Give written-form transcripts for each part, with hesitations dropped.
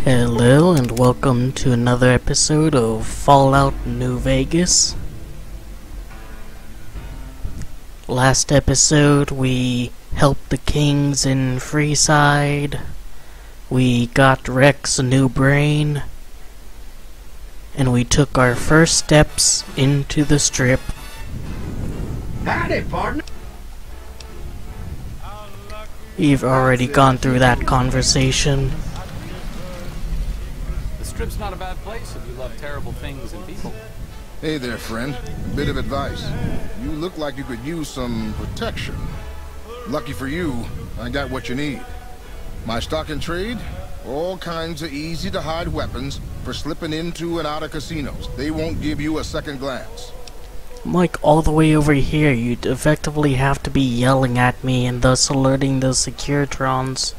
Hello and welcome to another episode of Fallout New Vegas. Last episode we helped the kings in Freeside, we got Rex a new brain, and we took our first steps into the Strip. Howdy, partner. We've already gone through that conversation. The Strip's not a bad place if you love terrible things and people. Hey there, friend. A bit of advice. You look like you could use some protection. Lucky for you, I got what you need. My stock and trade? All kinds of easy-to-hide weapons for slipping into and out of casinos. They won't give you a second glance. I'm like all the way over here. You'd effectively have to be yelling at me and thus alerting the Securitrons.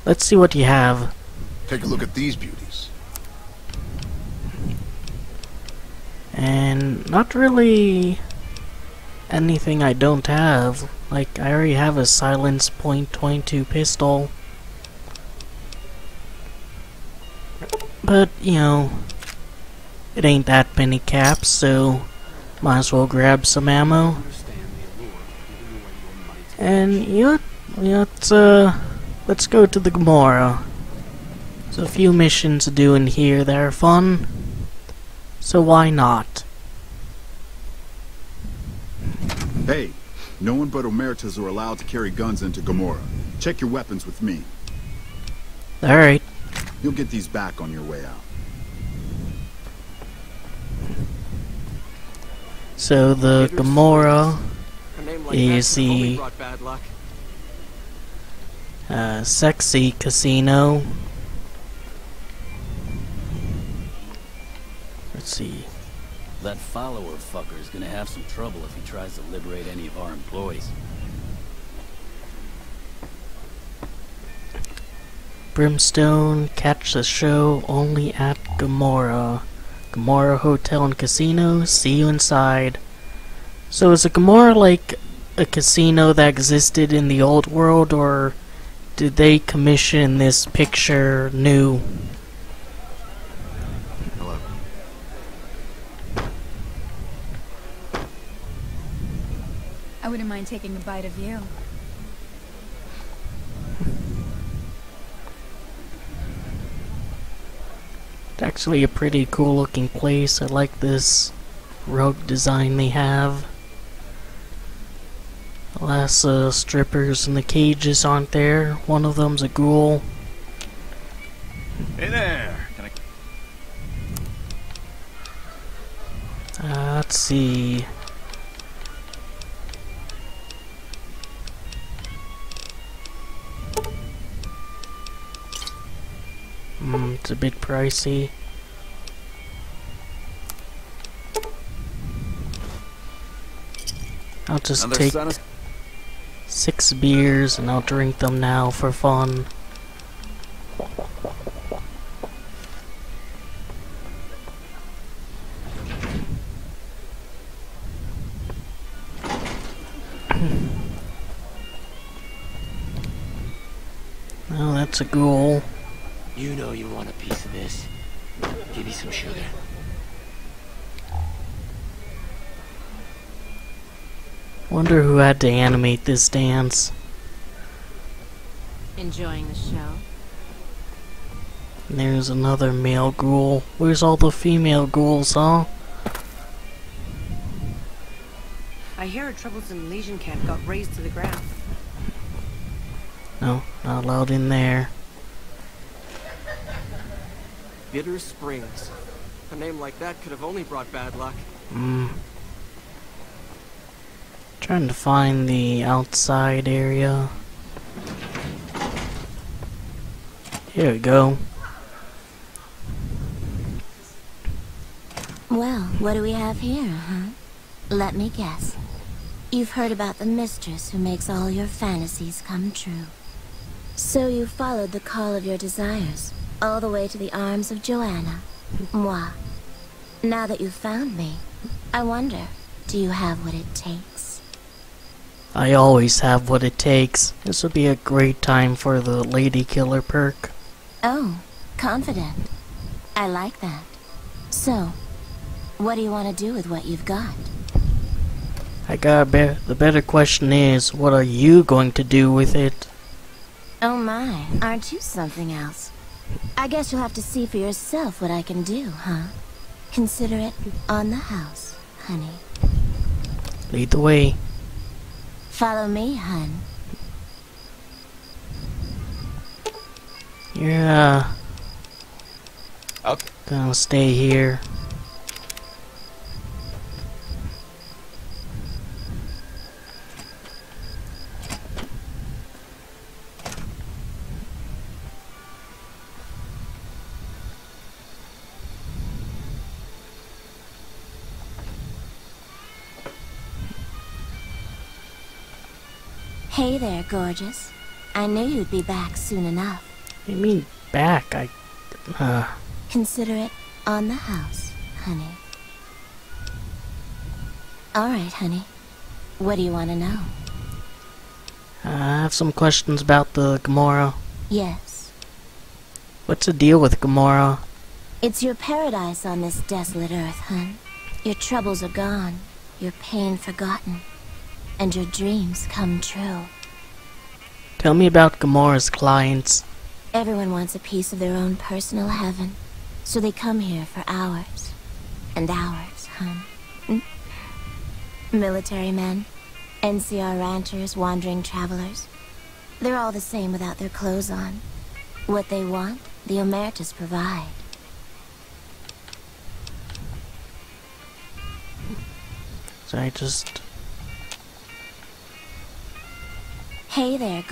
Let's see what you have. Take a look at these beauties. And not really anything I don't have. Like, I already have a silence .22 pistol. But, you know, it ain't that many caps, so might as well grab some ammo. And, you know, let's go to the Gomorrah. There's a few missions to do in here that are fun, so why not? Hey, no one but Emeritus are allowed to carry guns into Gomorrah. Check your weapons with me. Alright. You'll get these back on your way out. So the Gomorrah is the sexy casino. Let's see. That follower fucker is gonna have some trouble if he tries to liberate any of our employees. Brimstone, catch the show only at Gomorrah. Gomorrah Hotel and Casino, see you inside. So is a Gomorrah like a casino that existed in the old world, or did they commission this picture new? Hello. I wouldn't mind taking a bite of you. It's actually a pretty cool looking place. I like this rug design they have. Alas, strippers in the cages aren't there. One of them's a ghoul. Hey there! Can I... Let's see. It's a bit pricey. I'll just take 6 beers and I'll drink them now for fun. Oh, that's a ghoul. You know you want a piece of this. Give me some sugar. Wonder who had to animate this dance. Enjoying the show? And there's another male ghoul. Where's all the female ghouls, huh? I hear a troublesome Legion camp got razed to the ground. No, not allowed in there. Bitter Springs. A name like that could have only brought bad luck. Trying to find the outside area. Here we go. Well, what do we have here, huh? Let me guess. You've heard about the mistress who makes all your fantasies come true. So you followed the call of your desires, all the way to the arms of Joanna. Moi. Now that you've found me, I wonder, do you have what it takes? I always have what it takes. This would be a great time for the lady killer perk. Oh, confident. I like that. So, what do you want to do with what you've got? The better question is, what are you going to do with it? Oh my, aren't you something else? I guess you'll have to see for yourself what I can do, huh? Consider it on the house, honey. Lead the way. Follow me, hun. You're, Okay. gonna stay here. Hey there, gorgeous. I knew you'd be back soon enough. What do you mean back? Consider it on the house, honey. Alright, honey. What do you want to know? I have some questions about the Gomorrah. Yes. What's the deal with Gomorrah? It's your paradise on this desolate earth, hun. Your troubles are gone, your pain forgotten, and your dreams come true. Tell me about Gomorrah's clients. Everyone wants a piece of their own personal heaven, so they come here for hours and hours, hun. Military men, NCR ranchers, wandering travelers. They're all the same without their clothes on. What they want, the Omertas provide. So I just... Hey there,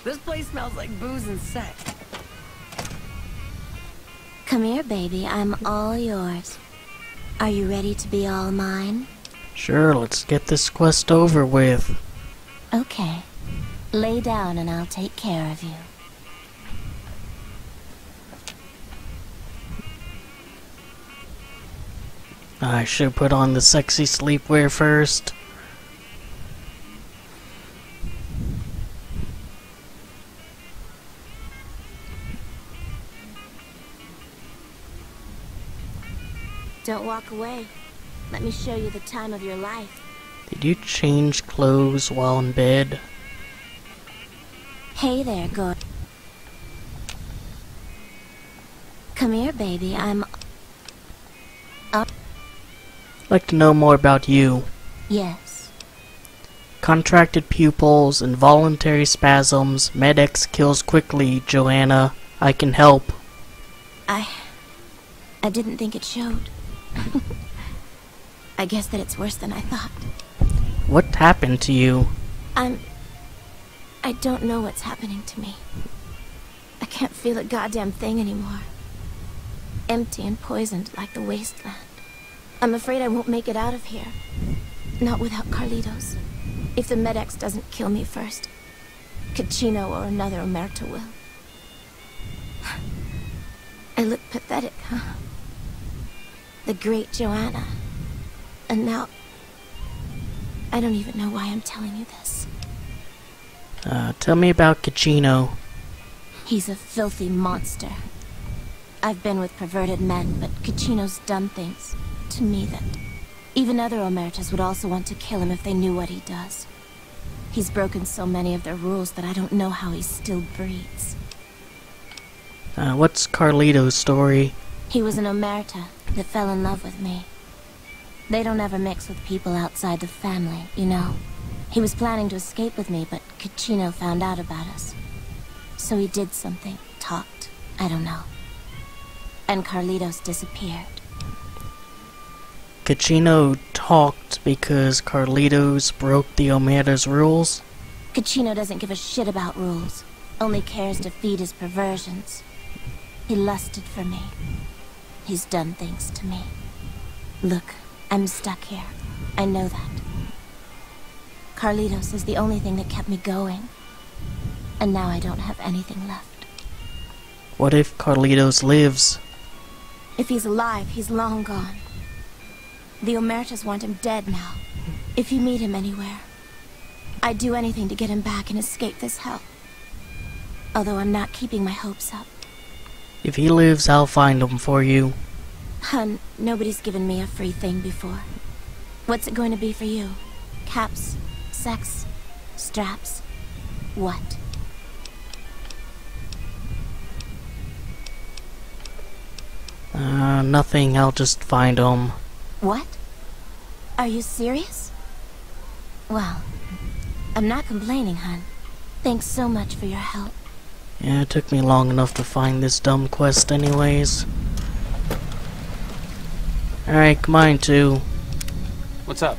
This place smells like booze and sex. Come here, baby. I'm all yours. Are you ready to be all mine? Sure, let's get this quest over with. Okay. Lay down and I'll take care of you. I should put on the sexy sleepwear first. Don't walk away. Let me show you the time of your life. Did you change clothes while in bed? Hey there, Come here, baby. I'm... Like to know more about you. Yes. Contracted pupils, involuntary spasms, Med-X kills quickly, Joanna. I can help. I didn't think it showed. I guess that it's worse than I thought. What happened to you? I don't know what's happening to me. I can't feel a goddamn thing anymore. Empty and poisoned like the wasteland. I'm afraid I won't make it out of here. Not without Carlitos. If the Med-X doesn't kill me first, Caccino or another Omerta will. I look pathetic, huh? The great Joanna. And now... I don't even know why I'm telling you this. Tell me about Caccino. He's a filthy monster. I've been with perverted men, but Caccino's done things to me that even other Omertas would also want to kill him if they knew what he does. He's broken so many of their rules that I don't know how he still breathes. What's Carlito's story? He was an Omerta that fell in love with me. They don't ever mix with people outside the family, you know. He was planning to escape with me, but Caccino found out about us. So he did something, talked, I don't know. And Carlitos disappeared. Caccino talked because Carlitos broke the Omerta's rules? Caccino doesn't give a shit about rules, only cares to feed his perversions. He lusted for me. He's done things to me. Look, I'm stuck here. I know that. Carlitos is the only thing that kept me going. and now I don't have anything left. What if Carlitos lives? If he's alive, he's long gone. The Omertas want him dead now. If you meet him anywhere, I'd do anything to get him back and escape this hell. Although I'm not keeping my hopes up. If he lives, I'll find him for you. Hun, nobody's given me a free thing before. What's it going to be for you? Caps? Sex? Straps? What? Nothing. I'll just find him. What? Are you serious? Well, I'm not complaining, hun. Thanks so much for your help. Yeah, it took me long enough to find this dumb quest anyways. Alright, come on, too. What's up?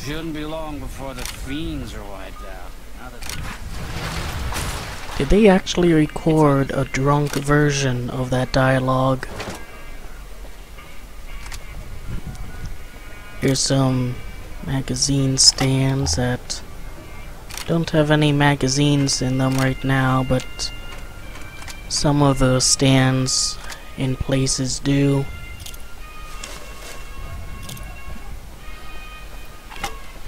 Shouldn't be long before the fiends are wiped out. Now that Did they actually record a drunk version of that dialogue? Here's some magazine stands that don't have any magazines in them right now, but some of the stands in places do.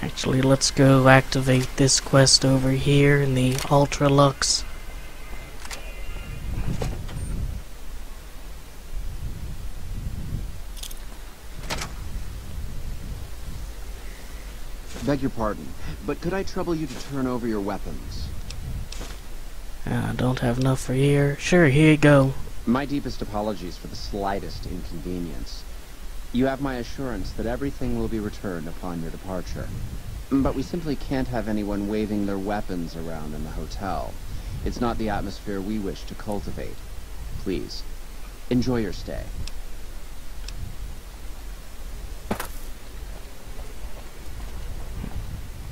Actually, let's go activate this quest over here in the Ultra Lux. Beg your pardon, but could I trouble you to turn over your weapons? Don't have enough for here. Sure, here you go. My deepest apologies for the slightest inconvenience. You have my assurance that everything will be returned upon your departure. But we simply can't have anyone waving their weapons around in the hotel. It's not the atmosphere we wish to cultivate. Please, enjoy your stay.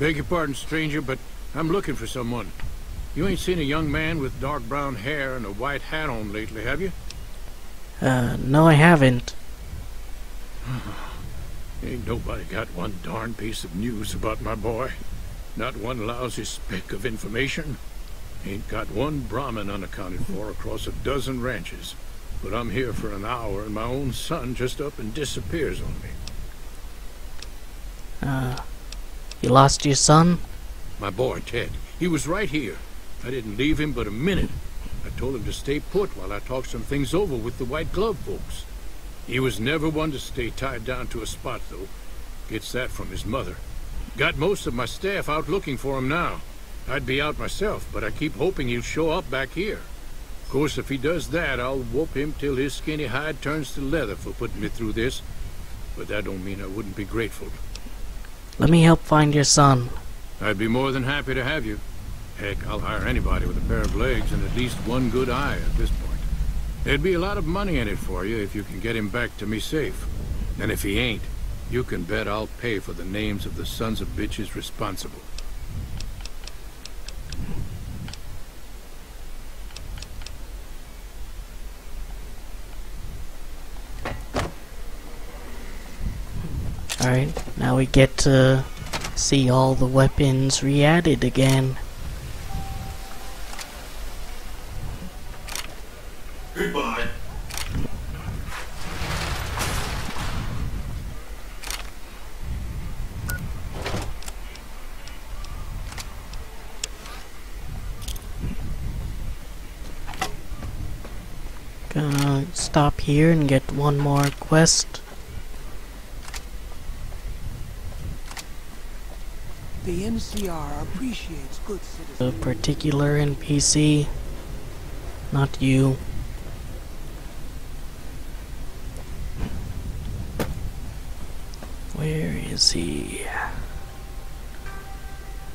Beg your pardon, stranger, but I'm looking for someone. You ain't seen a young man with dark brown hair and a white hat on lately, have you? No I haven't. Ain't nobody got one darn piece of news about my boy. Not one lousy speck of information. Ain't got one Brahmin unaccounted for across a dozen ranches. But I'm here for an hour and my own son just up and disappears on me. You lost your son? My boy, Ted. He was right here. I didn't leave him but a minute. I told him to stay put while I talked some things over with the White Glove folks. He was never one to stay tied down to a spot, though. Gets that from his mother. Got most of my staff out looking for him now. I'd be out myself, but I keep hoping he'll show up back here. Of course, if he does that, I'll whoop him till his skinny hide turns to leather for putting me through this. But that don't mean I wouldn't be grateful. Let me help find your son. I'd be more than happy to have you. Heck, I'll hire anybody with a pair of legs and at least one good eye at this point. There'd be a lot of money in it for you if you can get him back to me safe. And if he ain't, you can bet I'll pay for the names of the sons of bitches responsible. Alright, now we get to see all the weapons re-added again. Goodbye. Gonna stop here and get one more quest. The NCR appreciates good citizens. A particular NPC, not you. Where is he?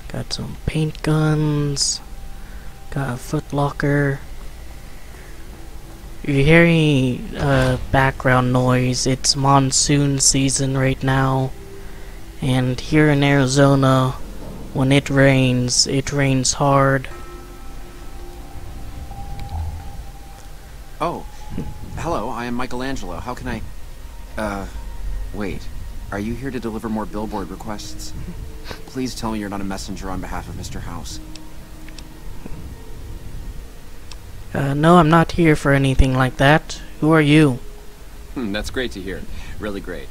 Got some paint guns. Got a footlocker. If you hear any background noise, it's monsoon season right now. And here in Arizona, when it rains hard. Oh, hello, I am Michelangelo. How can I... wait. Are you here to deliver more billboard requests? Please tell me you're not a messenger on behalf of Mr. House. No, I'm not here for anything like that. Who are you? That's great to hear. Really great.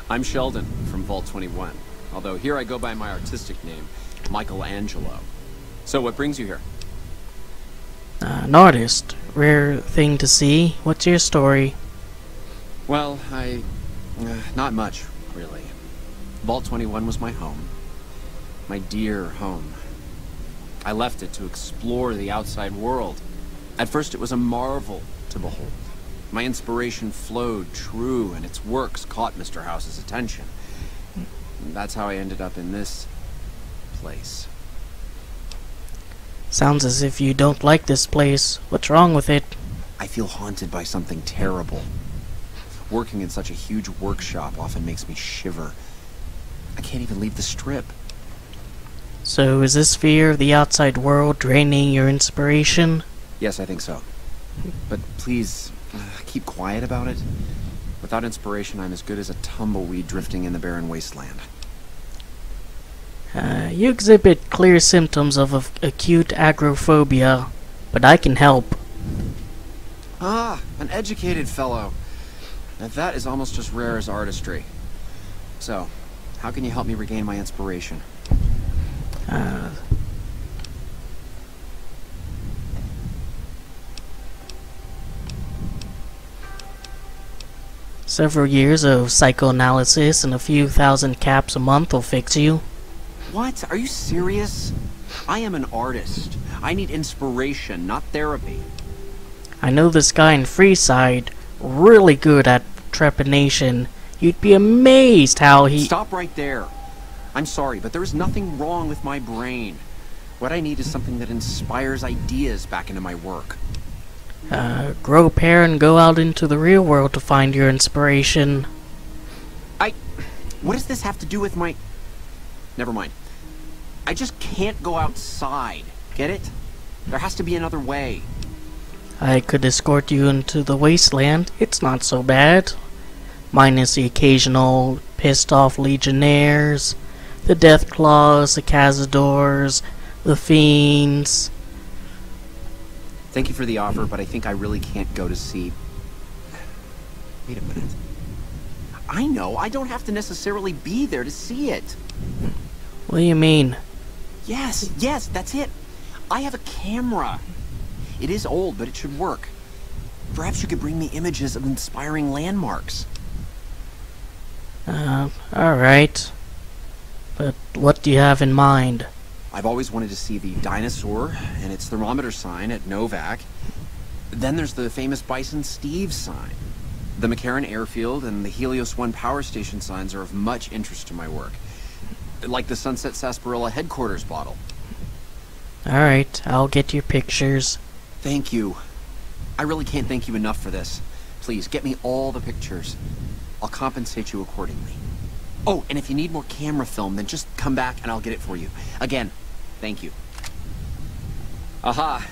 I'm Sheldon from Vault 21. Although here I go by my artistic name, Michelangelo. So what brings you here? An artist. Rare thing to see. What's your story? Well, not much, really. Vault 21 was my home. My dear home. I left it to explore the outside world. At first it was a marvel to behold. My inspiration flowed true, and its works caught Mr. House's attention. That's how I ended up in this place. Sounds as if you don't like this place. What's wrong with it? I feel haunted by something terrible. Working in such a huge workshop often makes me shiver. I can't even leave the strip. So is this fear of the outside world draining your inspiration? Yes, I think so. But please, keep quiet about it. Without inspiration, I'm as good as a tumbleweed drifting in the barren wasteland. You exhibit clear symptoms of acute agoraphobia, but I can help. Ah, an educated fellow. Now that is almost as rare as artistry. So, how can you help me regain my inspiration? Several years of psychoanalysis and a few thousand caps a month will fix you. What? Are you serious? I am an artist. I need inspiration, not therapy. I know this guy in Freeside, really good at trepanation. You'd be amazed how he... Stop right there. I'm sorry, but there is nothing wrong with my brain. What I need is something that inspires ideas back into my work. Grow a pair and go out into the real world to find your inspiration. What does this have to do with my... Never mind. I just can't go outside. Get it? There has to be another way. I could escort you into the wasteland. It's not so bad. Minus the occasional pissed-off legionnaires, the Deathclaws, the Cazadors, the Fiends. Thank you for the offer, but I think I really can't go to see... Wait a minute. I know, I don't have to necessarily be there to see it. What do you mean? Yes, that's it. I have a camera. It is old, but it should work. Perhaps you could bring me images of inspiring landmarks. Alright. But what do you have in mind? I've always wanted to see the dinosaur and its thermometer sign at Novak. Then there's the famous Bison Steve sign. The McCarran Airfield and the Helios 1 power station signs are of much interest to my work. Like the Sunset Saspherella headquarters bottle. Alright, I'll get your pictures. Thank you. I really can't thank you enough for this. Please, get me all the pictures. I'll compensate you accordingly. Oh, and if you need more camera film, then just come back and I'll get it for you. Again, thank you. Aha.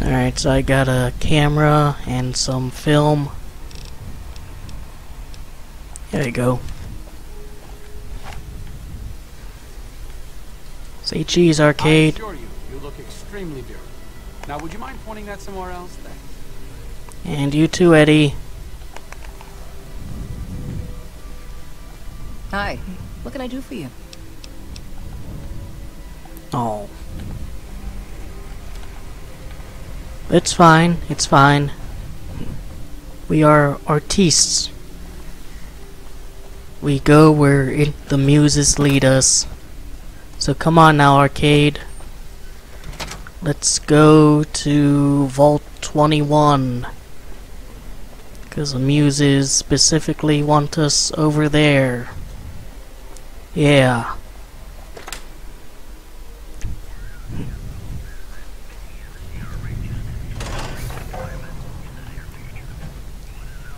Alright, so I got a camera and some film. There you go. Say cheese, arcade. I assure you, you look extremely dirty. Now, would you mind pointing that somewhere else? Thanks. And you too, Eddie. Hi. What can I do for you? Oh. It's fine. It's fine. We are artistes. We go where the muses lead us. So come on now, arcade. Let's go to Vault 21. Because the muses specifically want us over there. Yeah.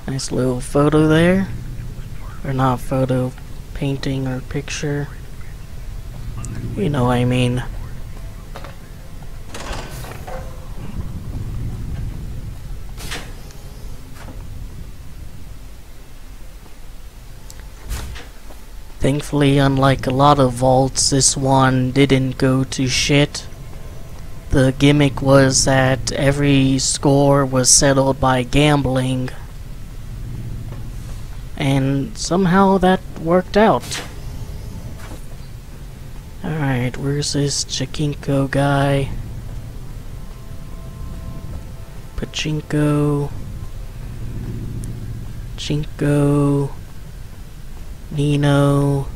Nice little photo there. Or not photo, painting or picture. You know what I mean. Thankfully, unlike a lot of vaults, this one didn't go to shit. The gimmick was that every score was settled by gambling. And somehow that worked out. Alright, where's this Chikinko guy? Pachinko. Chinko. Nino.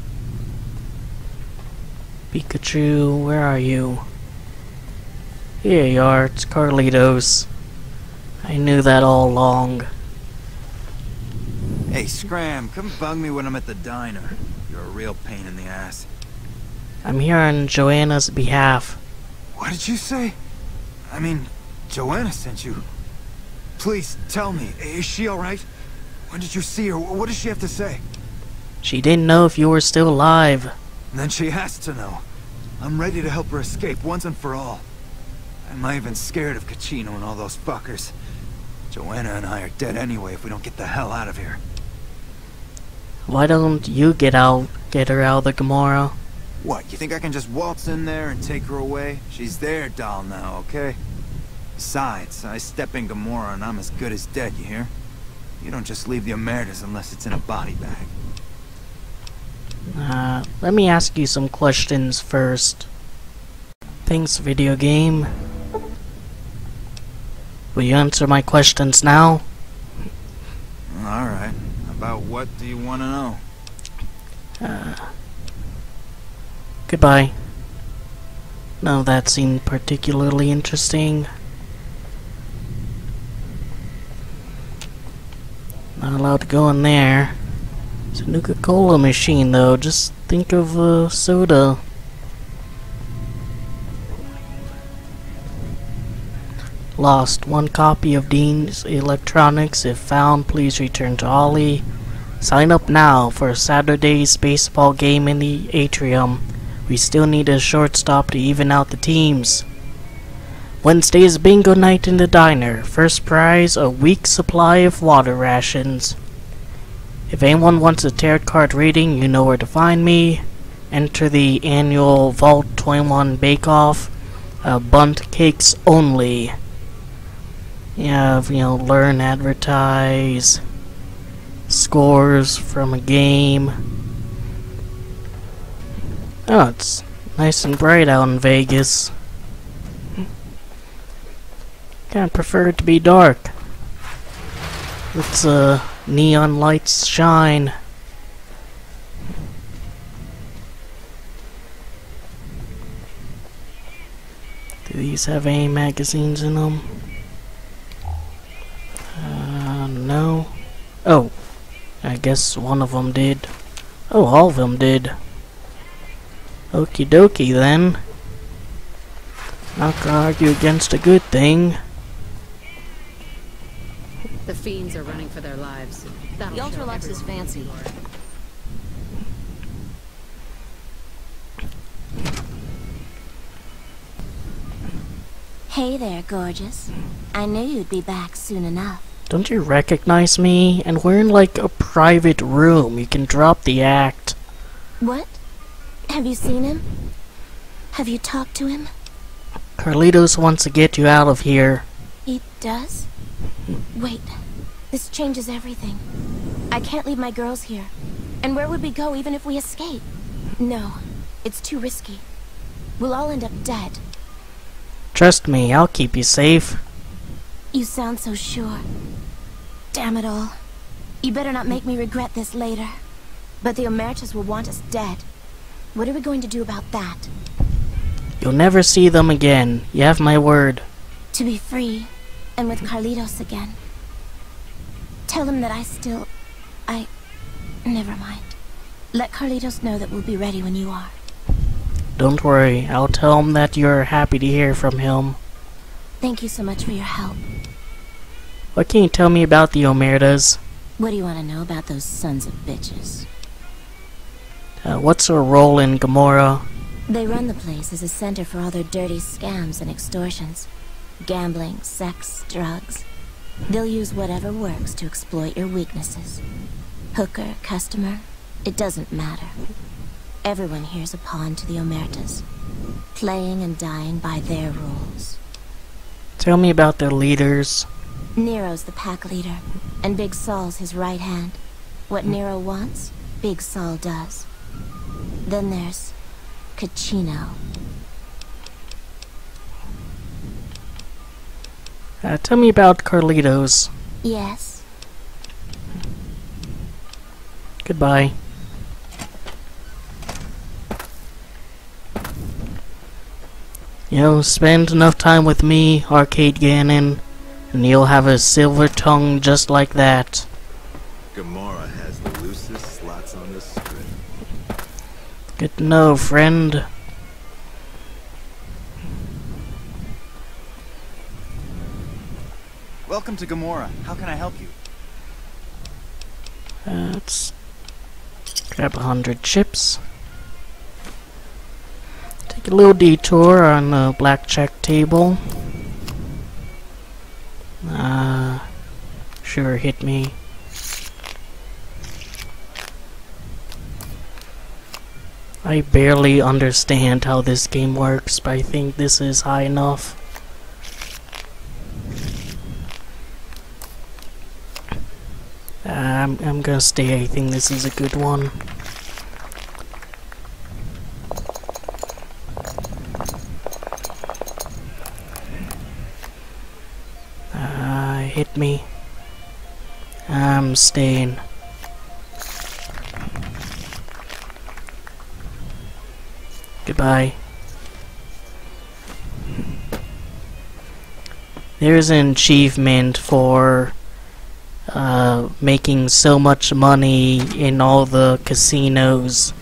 Pikachu, where are you? Here you are, it's Carlitos. I knew that all along. Hey, Scram, come bug me when I'm at the diner. You're a real pain in the ass. I'm here on Joanna's behalf. What did you say? I mean, Joanna sent you. Please, tell me, is she alright? When did you see her? What does she have to say? She didn't know if you were still alive. Then she has to know. I'm ready to help her escape once and for all. I'm not even scared of Cachino and all those fuckers. Joanna and I are dead anyway if we don't get the hell out of here. Why don't you get her out of the Gomorrah? What, you think I can just waltz in there and take her away? She's their doll now, okay? Besides, I step in Gomorrah and I'm as good as dead, you hear? You don't just leave the Emeritus unless it's in a body bag. Let me ask you some questions first. Thanks, video game. Will you answer my questions now? Alright. About what do you want to know? Goodbye. No, that seemed particularly interesting. Not allowed to go in there. It's a Nuka-Cola machine, though. Just think of soda. Lost. One copy of Dean's Electronics. If found, please return to Ollie. Sign up now for Saturday's baseball game in the atrium. We still need a shortstop to even out the teams. Wednesday's bingo night in the diner. First prize, a week's supply of water rations. If anyone wants a tarot card reading, you know where to find me. Enter the annual Vault 21 Bake-Off. Bunt cakes only. You have, learn, advertise, scores from a game. Oh, it's nice and bright out in Vegas. Kinda prefer it to be dark. Let's, neon lights shine. Do these have any magazines in them? No. Oh, I guess one of them did. Oh, all of them did. Okie dokie then. Not gonna argue against a good thing. The fiends are running for their lives. The Ultralux is fancy. Hey there, gorgeous. I knew you'd be back soon enough. Don't you recognize me? And we're in like a private room. You can drop the act. What? Have you seen him? Have you talked to him? Carlitos wants to get you out of here. He does? Wait. This changes everything. I can't leave my girls here. And where would we go even if we escape? No. It's too risky. We'll all end up dead. Trust me, I'll keep you safe. You sound so sure. Damn it all. You better not make me regret this later. But the Emeritus will want us dead. What are we going to do about that? You'll never see them again. You have my word. To be free, and with Carlitos again. Tell him that Never mind. Let Carlitos know that we'll be ready when you are. Don't worry, I'll tell him that you're happy to hear from him. Thank you so much for your help. What can you tell me about the Omertas? What do you want to know about those sons of bitches? What's their role in Gomorrah? They run the place as a center for all their dirty scams and extortions. Gambling, sex, drugs. They'll use whatever works to exploit your weaknesses. Hooker, customer, It doesn't matter. Everyone here's a pawn to the Omertas, playing and dying by their rules. Tell me about their leaders. Nero's the pack leader, and Big Saul's his right hand. What Nero wants, Big Saul does. Then there's Caccino. Tell me about Carlitos. Yes? Goodbye. You know, spend enough time with me, Arcade Ganon, and you'll have a silver tongue just like that. Gomorrah has the loosest slots on the strip. Good to know, friend. Welcome to Gomorrah. How can I help you? Let's grab 100 chips. Take a little detour on the blackjack table. Sure hit me. I barely understand how this game works, but I think this is high enough. I'm gonna stay. I think this is a good one. Hit me. I'm staying. Goodbye. There's an achievement for making so much money in all the casinos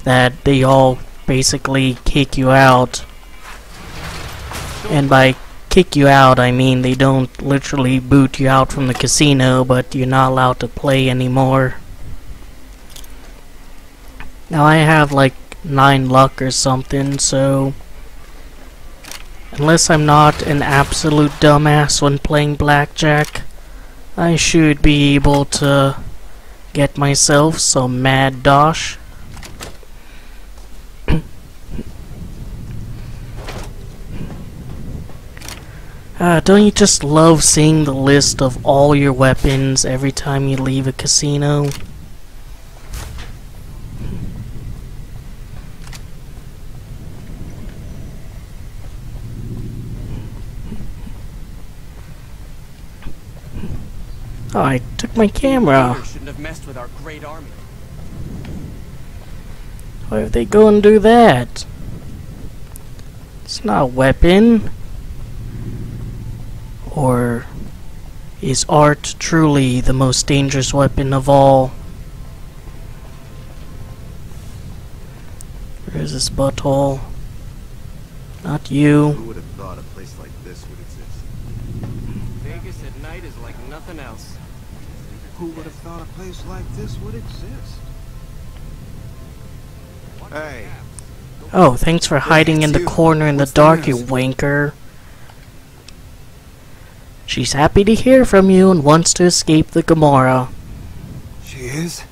that they all basically kick you out. And by kick you out, I mean they don't literally boot you out from the casino, but you're not allowed to play anymore. Now I have like 9 luck or something, so unless I'm not an absolute dumbass when playing blackjack, I should be able to get myself some mad dosh. Don't you just love seeing the list of all your weapons every time you leave a casino? Oh, I took my camera. Shouldn't have messed with our great army. Why would they go and do that? It's not a weapon. Or is art truly the most dangerous weapon of all? Where's this butthole? Not you. Who would have thought a place like this would exist? Vegas at night is like nothing else. Who would have thought a place like this would exist? Hey. Oh, thanks for hiding in the corner in the dark, you wanker. She's happy to hear from you and wants to escape the Gomorrah. She is?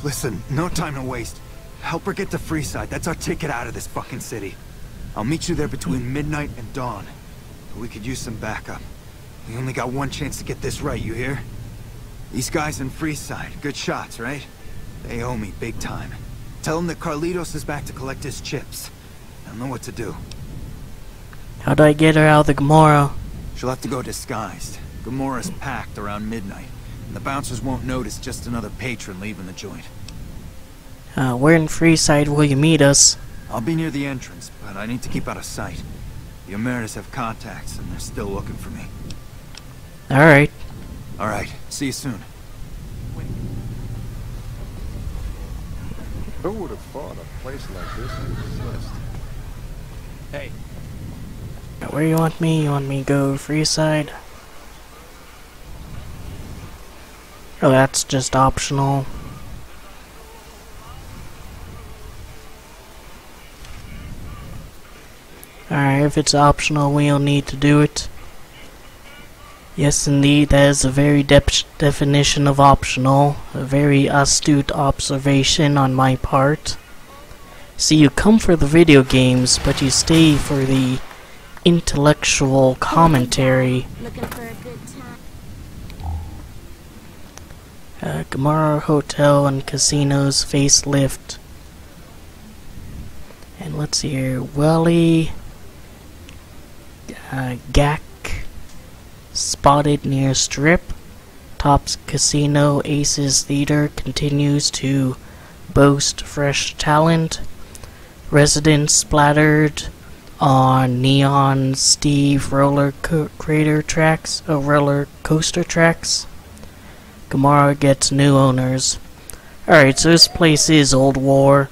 Listen, no time to waste. Help her get to Freeside. That's our ticket out of this fucking city. I'll meet you there between midnight and dawn. We could use some backup. We only got one chance to get this right, you hear? These guys in Freeside, good shots, right? They owe me big time. Tell them that Carlitos is back to collect his chips. They'll know what to do. How do I get her out of the Gomorrah? She'll have to go disguised. Gomorrah's packed around midnight, and the bouncers won't notice just another patron leaving the joint. Where in Freeside will you meet us? I'll be near the entrance, but I need to keep out of sight. The Omertas have contacts, and they're still looking for me. Alright. Alright, see you soon. Who would have thought a place like this would exist? Hey. Where you want me? You want me to go Freeside? Oh, that's just optional. Alright, if it's optional, we'll need to do it. Yes, indeed, that is a very definition of optional. A very astute observation on my part. See, you come for the video games, but you stay for the intellectual commentary. Looking for a good time. Gomorrah Hotel and Casinos facelift. And let's see here, Welly Gak spotted near Strip. Tops Casino Aces Theater continues to boast fresh talent. Residents splattered on Neon Steve roller coaster tracks. Gomorrah gets new owners. Alright, so this place is Old War.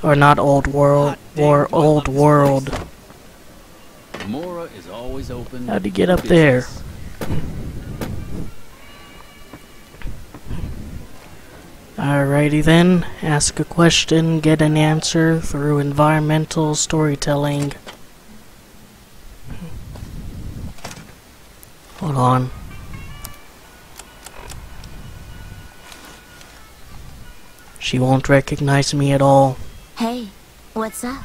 Or not Old World, Old World. Gomorrah is always open. How'd you get up there? Alrighty then, ask a question, get an answer through environmental storytelling. Hold on. She won't recognize me at all. Hey, what's up?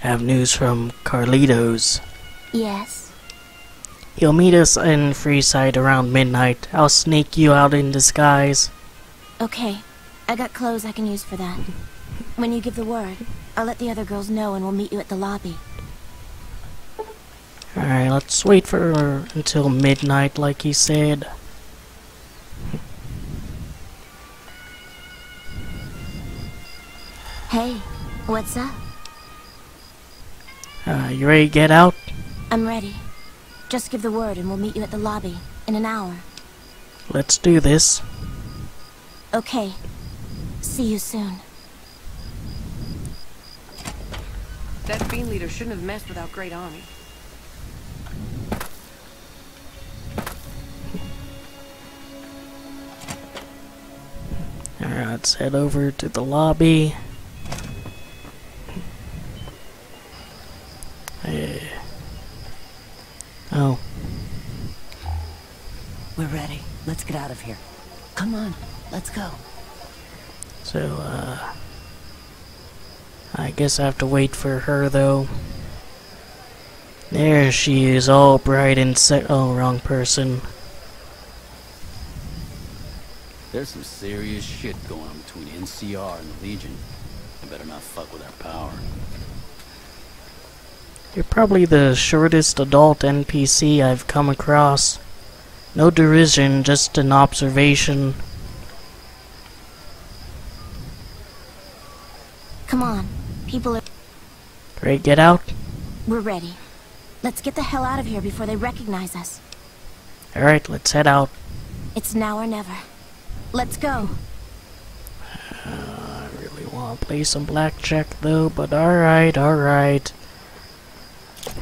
Have news from Carlitos. Yes. He'll meet us in Freeside around midnight. I'll sneak you out in disguise. Okay, I got clothes I can use for that. When you give the word, I'll let the other girls know and we'll meet you at the lobby. Alright, let's wait for until midnight like he said. Hey, what's up? You ready to get out? I'm ready. Just give the word and we'll meet you at the lobby in an hour. Let's do this. Okay. See you soon. That fiend leader shouldn't have messed with our great army. Alright, let's head over to the lobby. Oh. We're ready. Let's get out of here. Come on, let's go. So, I guess I have to wait for her, though. There she is, all bright and oh, wrong person. There's some serious shit going on between NCR and the Legion. I better not fuck with our power. You're probably the shortest adult NPC I've come across. No derision, just an observation. Come on, people are... Ready to get out? We're ready. Let's get the hell out of here before they recognize us. Alright, let's head out. It's now or never. Let's go. I really want to play some blackjack though, but alright, alright.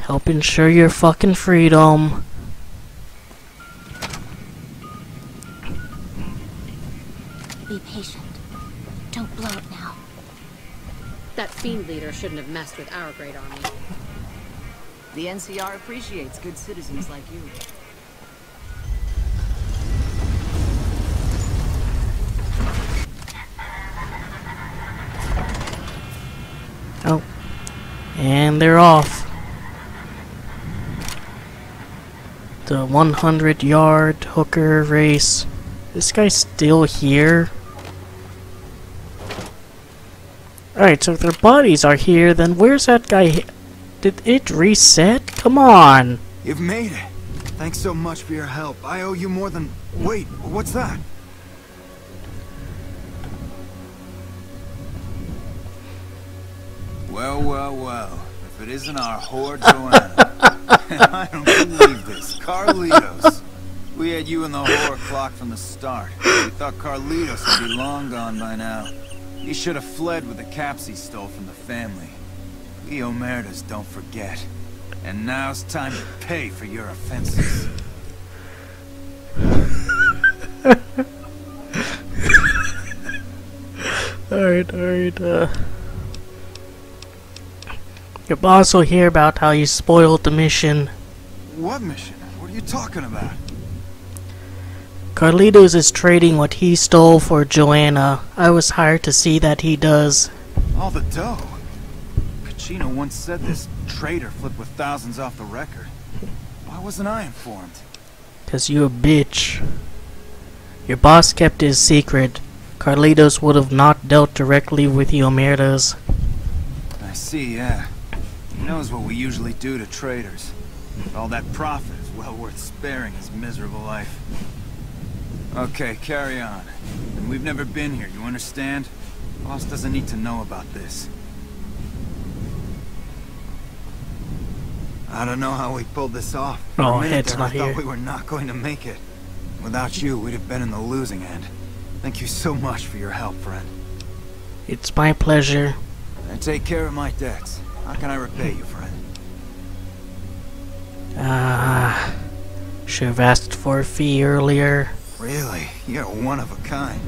Help ensure your fucking freedom. Be patient. Don't blow it now. That fiend leader shouldn't have messed with our great army. The NCR appreciates good citizens like you. Oh. And they're off. The 100-yard hooker race. This guy's still here? Alright, so if their bodies are here, then where's that guy? Did it reset? Come on! You've made it. Thanks so much for your help. I owe you more than... Wait, what's that? Well, well, well. If it isn't our Horde Joanna. I don't believe this. Carlitos. We had you in the horror clock from the start. We thought Carlitos would be long gone by now. He should have fled with the caps he stole from the family. We Omertas don't forget. And now's time to pay for your offenses. Alright, your boss will hear about how you spoiled the mission. What mission? you talking about? Carlitos is trading what he stole for Joanna. I was hired to see that he does. All the dough? Kachino once said this traitor flipped with thousands off the record. Why wasn't I informed? 'Cause you a bitch. Your boss kept his secret. Carlitos would have not dealt directly with the Omertas. I see, yeah. He knows what we usually do to traders. All that profit is well worth sparing his miserable life. Okay, carry on. And we've never been here, you understand? Boss doesn't need to know about this. I don't know how we pulled this off. For a minute Head's there, not I thought here. we were not going to make it. Without you, we'd have been in the losing end. Thank you so much for your help, friend. It's my pleasure. And take care of my debts. How can I repay you, friend? Should have asked for a fee earlier. Really? You're one of a kind.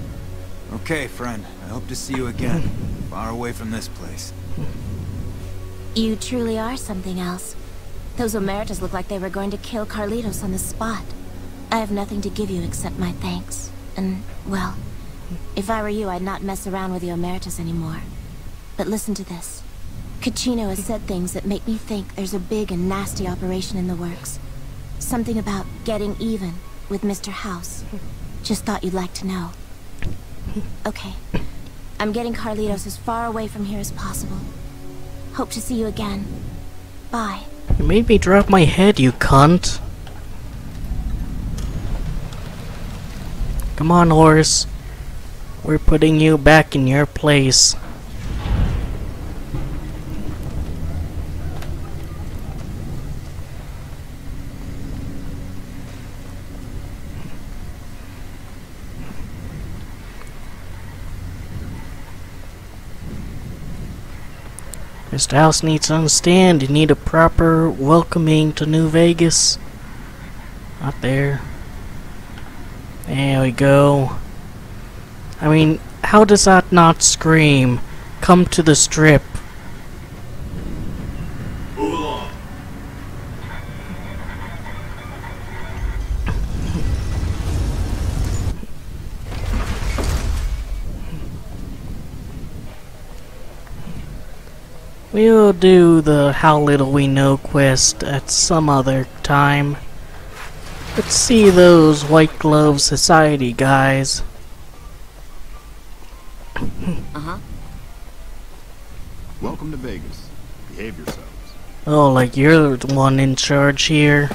Okay, friend. I hope to see you again. Far away from this place. You truly are something else. Those Omertas look like they were going to kill Carlitos on the spot. I have nothing to give you except my thanks. And, well, if I were you, I'd not mess around with the Omertas anymore. But listen to this. Kachino has said things that make me think there's a big and nasty operation in the works. Something about getting even with Mr. House. Just thought you'd like to know. Okay. I'm getting Carlitos as far away from here as possible. Hope to see you again. Bye. You made me drop my head, you cunt. Come on, horse. We're putting you back in your place. Mr. House needs to understand you need a proper welcoming to New Vegas. Not there. There we go. I mean, how does that not scream? Come to the strip. Move along. We'll do the How Little We Know quest at some other time. Let's see those White Glove Society guys. Welcome to Vegas. Behave yourselves. Oh, like you're the one in charge here.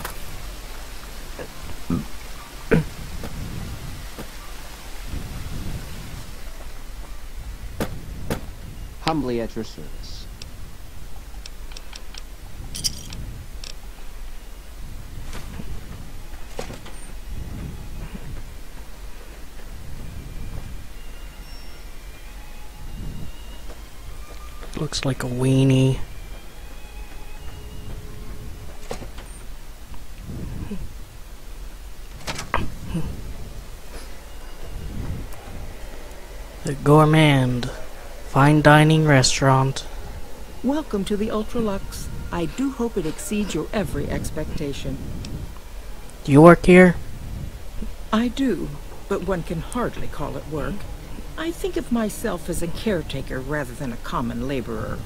Humbly at your service. Looks like a weenie. The Gourmand, fine dining restaurant. Welcome to the Ultralux. I do hope it exceeds your every expectation. Do you work here? I do, but one can hardly call it work. I think of myself as a caretaker rather than a common laborer.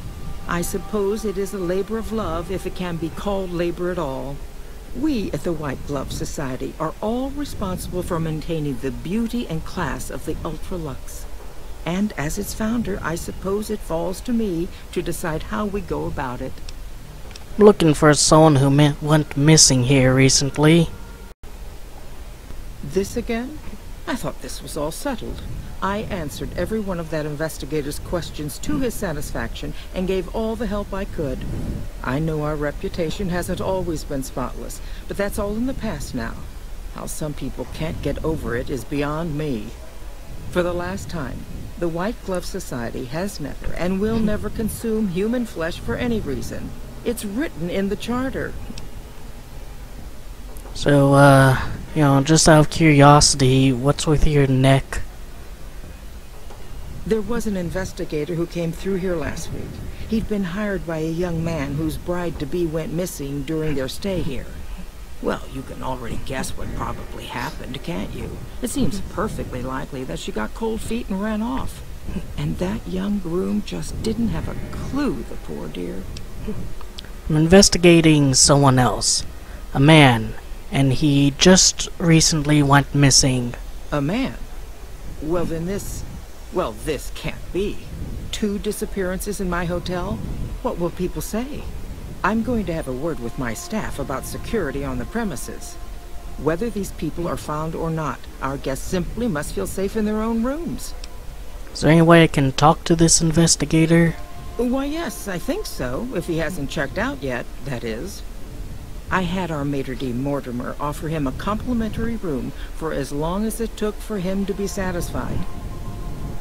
I suppose it is a labor of love if it can be called labor at all. We at the White Glove Society are all responsible for maintaining the beauty and class of the Ultralux. And as its founder, I suppose it falls to me to decide how we go about it. I'm looking for someone who went missing here recently. This again? I thought this was all settled. I answered every one of that investigator's questions to his satisfaction and gave all the help I could. I know our reputation hasn't always been spotless, but that's all in the past now. How some people can't get over it is beyond me. For the last time, the White Glove Society has never and will never consume human flesh for any reason. It's written in the charter. So, you know, just out of curiosity, what's with your neck? There was an investigator who came through here last week. He'd been hired by a young man whose bride-to-be went missing during their stay here. Well, you can already guess what probably happened, can't you? It seems perfectly likely that she got cold feet and ran off. And that young groom just didn't have a clue, the poor dear. I'm investigating someone else. A man. And he just recently went missing. A man? Well, then this can't be. 2 disappearances in my hotel? What will people say? I'm going to have a word with my staff about security on the premises. Whether these people are found or not, our guests simply must feel safe in their own rooms. Is there any way I can talk to this investigator? Why, yes, I think so, if he hasn't checked out yet, that is. I had our maitre d' Mortimer offer him a complimentary room for as long as it took for him to be satisfied.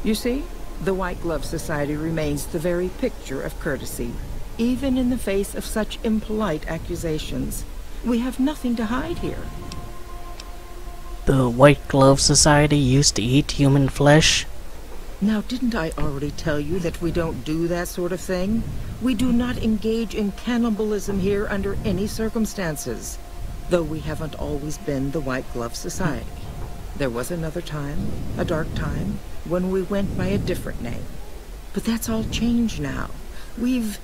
You see, the White Glove Society remains the very picture of courtesy, even in the face of such impolite accusations. We have nothing to hide here. The White Glove Society used to eat human flesh? Now, didn't I already tell you that we don't do that sort of thing? We do not engage in cannibalism here under any circumstances. Though we haven't always been the White Glove Society. There was another time, a dark time, when we went by a different name. But that's all changed now. We've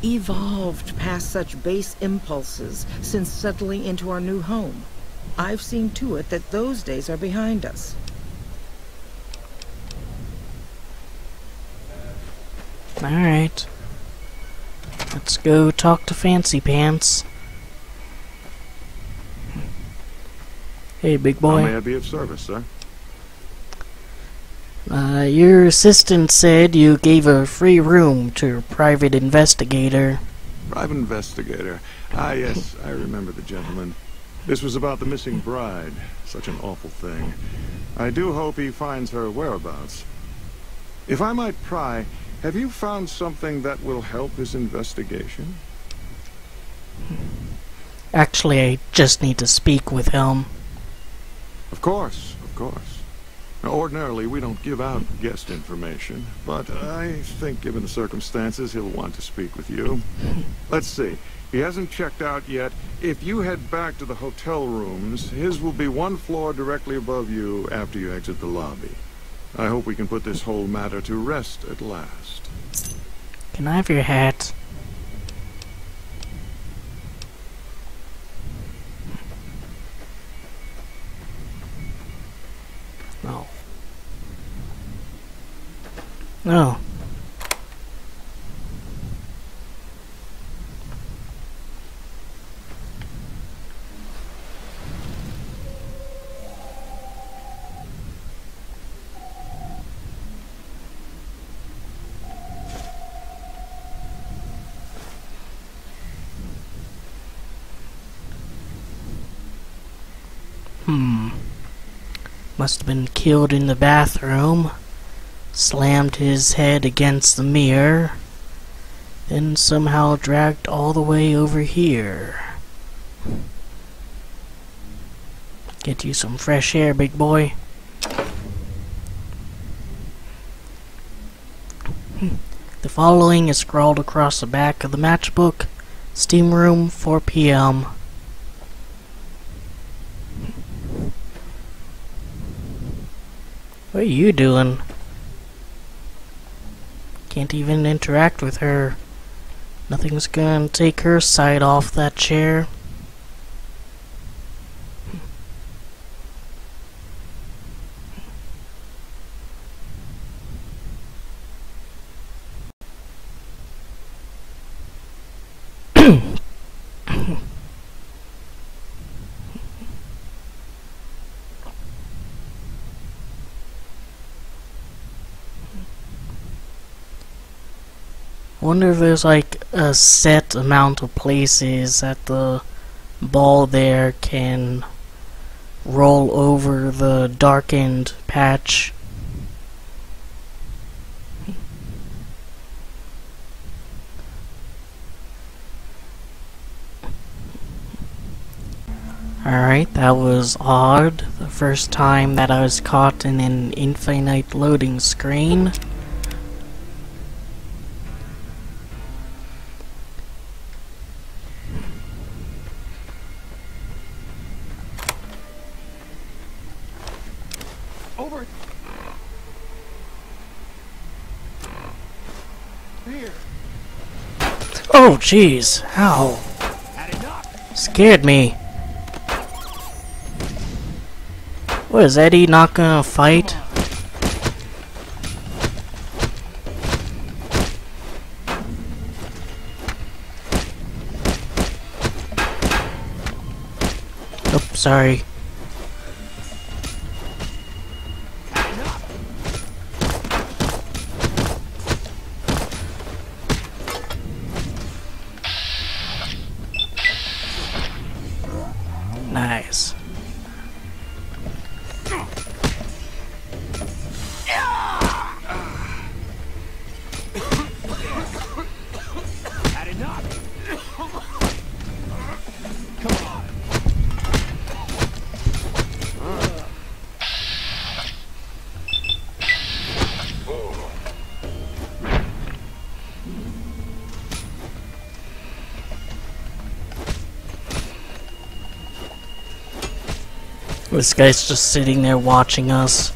evolved past such base impulses since settling into our new home. I've seen to it that those days are behind us. Alright. Let's go talk to Fancy Pants. Hey, big boy. How may I be of service, sir? Your assistant said you gave a free room to a private investigator. Private investigator? Ah, yes, I remember the gentleman. This was about the missing bride. Such an awful thing. I do hope he finds her whereabouts. If I might pry, have you found something that will help this investigation? Actually, I just need to speak with him. Of course, of course. Now, ordinarily, we don't give out guest information, but I think given the circumstances, he'll want to speak with you. Let's see. He hasn't checked out yet. If you head back to the hotel rooms, his will be 1 floor directly above you after you exit the lobby. I hope we can put this whole matter to rest at last. Can I have your hat? No. No. Must have been killed in the bathroom. Slammed his head against the mirror. Then somehow dragged all the way over here. Get you some fresh air, big boy. The following is scrawled across the back of the matchbook. Steam room, 4 p.m. What are you doing? Can't even interact with her. Nothing's gonna take her sight off that chair. Wonder if there's like a set amount of places that the ball there can roll over the darkened patch. Alright, that was odd. The first time that I was caught in an infinite loading screen. Oh, jeez. Ow. Scared me. What, is Eddie not gonna fight? Oh, sorry. Nice. This guy's just sitting there watching us.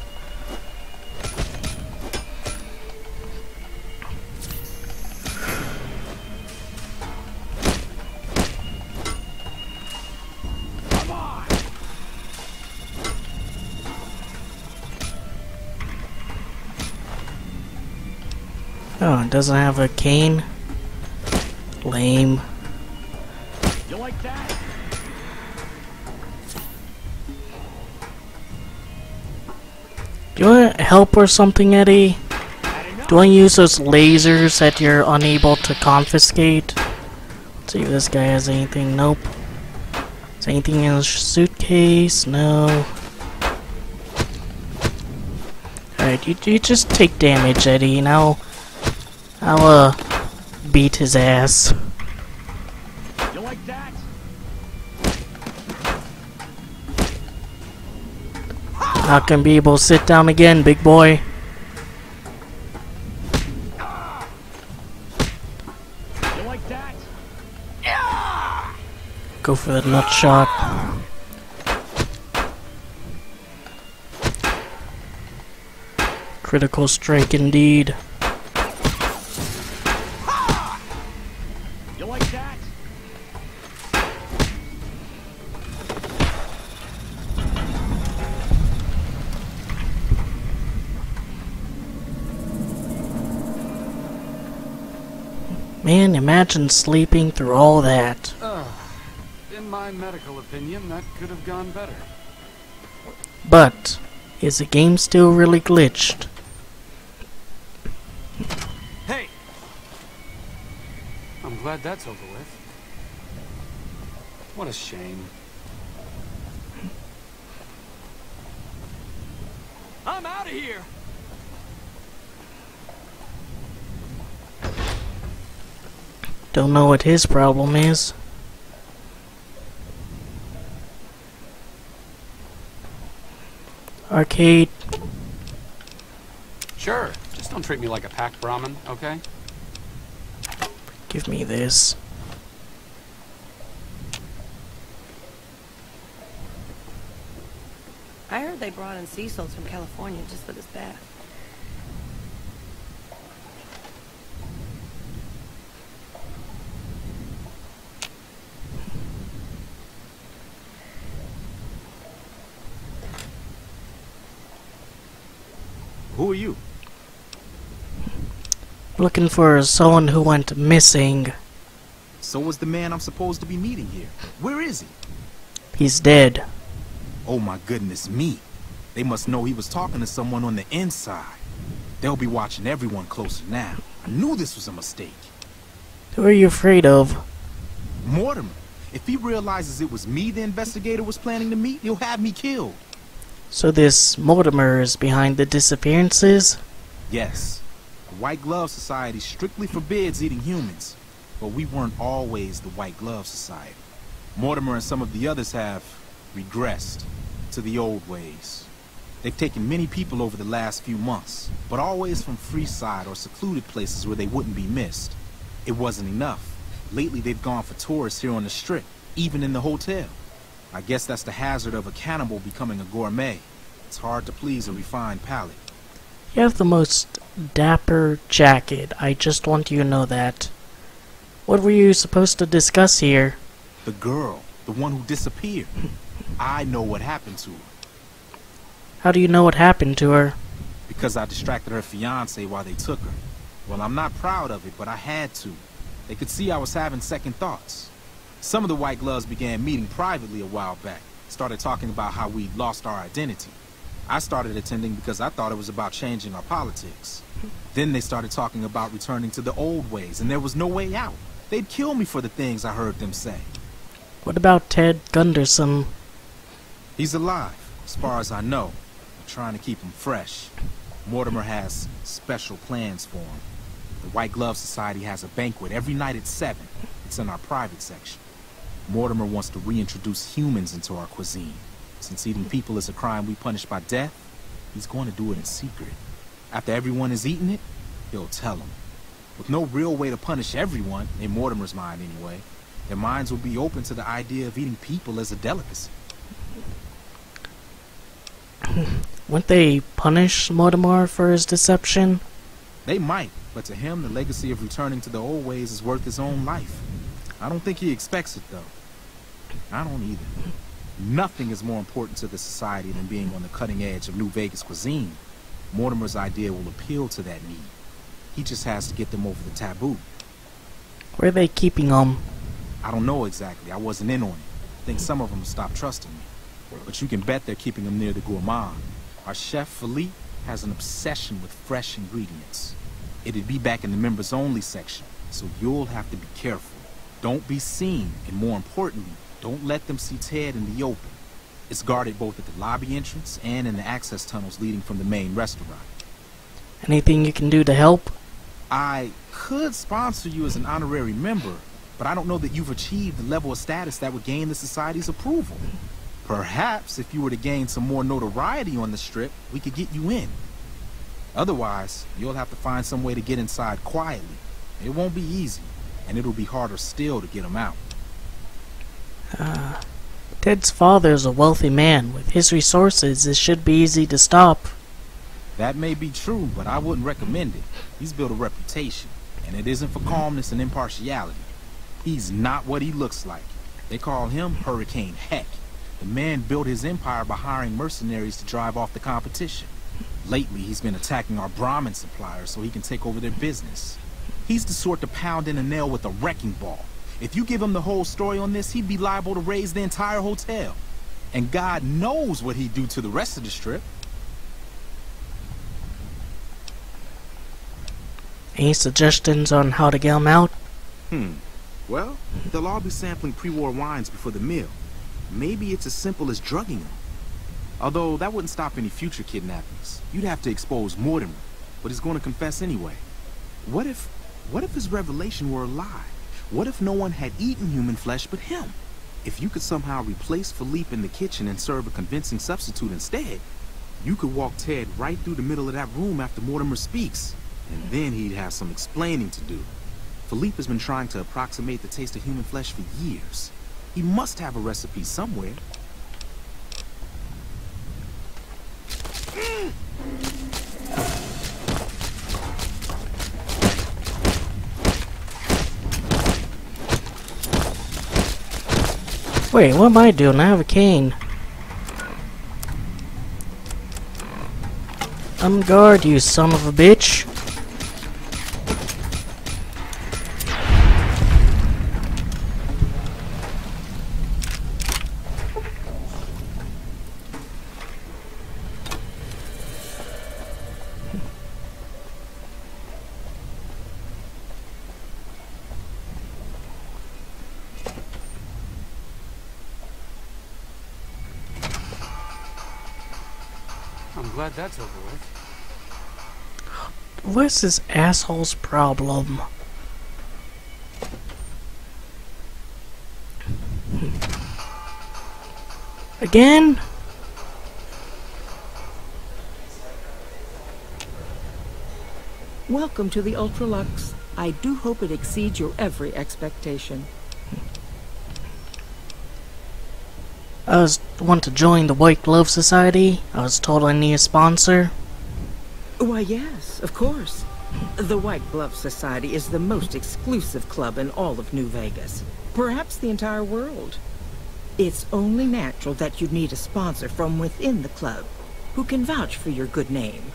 Oh, it doesn't have a cane? Lame. You like that? Do you want help or something, Eddie? Do you want to use those lasers that you're unable to confiscate? Let's see if this guy has anything. Nope. Is anything in his suitcase? No. Alright, you just take damage, Eddie, and I'll beat his ass. You like that? Not gonna be able to sit down again, big boy. You like that? Go for the nut shot. Critical strike indeed. You like that? Man, imagine sleeping through all that. In my medical opinion, that could have gone better. But, is the game still really glitched? Hey! I'm glad that's over with. What a shame. I'm out of here! Don't know what his problem is. Arcade. Sure, just don't treat me like a packed Brahmin, okay? Give me this. I heard they brought in sea salts from California just for this bath. Who are you? Looking for someone who went missing. So was the man I'm supposed to be meeting here. Where is he? He's dead. Oh my goodness me. They must know he was talking to someone on the inside. They'll be watching everyone closer now. I knew this was a mistake. Who are you afraid of? Mortimer. If he realizes it was me the investigator was planning to meet, he'll have me killed. So this Mortimer is behind the disappearances? Yes. The White Glove Society strictly forbids eating humans. But we weren't always the White Glove Society. Mortimer and some of the others have regressed to the old ways. They've taken many people over the last few months, but always from Freeside or secluded places where they wouldn't be missed. It wasn't enough. Lately they've gone for tourists here on the Strip, even in the hotel. I guess that's the hazard of a cannibal becoming a gourmet. It's hard to please a refined palate. You have the most dapper jacket. I just want you to know that. What were you supposed to discuss here? The girl, the one who disappeared. I know what happened to her. How do you know what happened to her? Because I distracted her fiancé while they took her. Well, I'm not proud of it, but I had to. They could see I was having second thoughts. Some of the White Gloves began meeting privately a while back. Started talking about how we'd lost our identity. I started attending because I thought it was about changing our politics. Then they started talking about returning to the old ways, and there was no way out. They'd kill me for the things I heard them say. What about Ted Gunderson? He's alive, as far as I know. I'm trying to keep him fresh. Mortimer has special plans for him. The White Glove Society has a banquet every night at 7. It's in our private section. Mortimer wants to reintroduce humans into our cuisine. Since eating people is a crime we punish by death, he's going to do it in secret. After everyone has eaten it, he'll tell them. With no real way to punish everyone, in Mortimer's mind anyway, their minds will be open to the idea of eating people as a delicacy. Wouldn't they punish Mortimer for his deception? They might, but to him, the legacy of returning to the old ways is worth his own life. I don't think he expects it, though. I don't either. Nothing is more important to the society than being on the cutting edge of New Vegas cuisine. Mortimer's idea will appeal to that need. He just has to get them over the taboo. Where are they keeping them? I don't know exactly. I wasn't in on it. I think some of them stopped trusting me. But you can bet they're keeping them near the gourmand. Our chef, Philippe, has an obsession with fresh ingredients. It'd be back in the members-only section, so you'll have to be careful. Don't be seen, and more importantly, don't let them see Ted in the open. It's guarded both at the lobby entrance and in the access tunnels leading from the main restaurant. Anything you can do to help? I could sponsor you as an honorary member, but I don't know that you've achieved the level of status that would gain the society's approval. Perhaps if you were to gain some more notoriety on the strip, we could get you in. Otherwise, you'll have to find some way to get inside quietly. It won't be easy, and it'll be harder still to get them out. Ted's father's a wealthy man. With his resources, it should be easy to stop. That may be true, but I wouldn't recommend it. He's built a reputation, and it isn't for calmness and impartiality. He's not what he looks like. They call him Hurricane Heck. The man built his empire by hiring mercenaries to drive off the competition. Lately, he's been attacking our Brahmin suppliers so he can take over their business. He's the sort to pound in a nail with a wrecking ball. If you give him the whole story on this, he'd be liable to raise the entire hotel. And God knows what he'd do to the rest of the strip. Any suggestions on how to get him out? Well, they'll all be sampling pre-war wines before the meal. Maybe it's as simple as drugging them. Although, that wouldn't stop any future kidnappings. You'd have to expose Mortimer, but he's going to confess anyway. What if his revelation were a lie? What if no one had eaten human flesh but him? If you could somehow replace Philippe in the kitchen and serve a convincing substitute instead, you could walk Ted right through the middle of that room after Mortimer speaks, and then he'd have some explaining to do. Philippe has been trying to approximate the taste of human flesh for years. He must have a recipe somewhere. Wait, what am I doing? I have a cane. On guard, you son of a bitch. I'm glad that's over with. What's this asshole's problem? Again? Welcome to the Ultralux. I do hope it exceeds your every expectation. I want to join the White Glove Society. I was told I need a sponsor. Why, yes, of course. The White Glove Society is the most exclusive club in all of New Vegas. Perhaps the entire world. It's only natural that you'd need a sponsor from within the club who can vouch for your good name.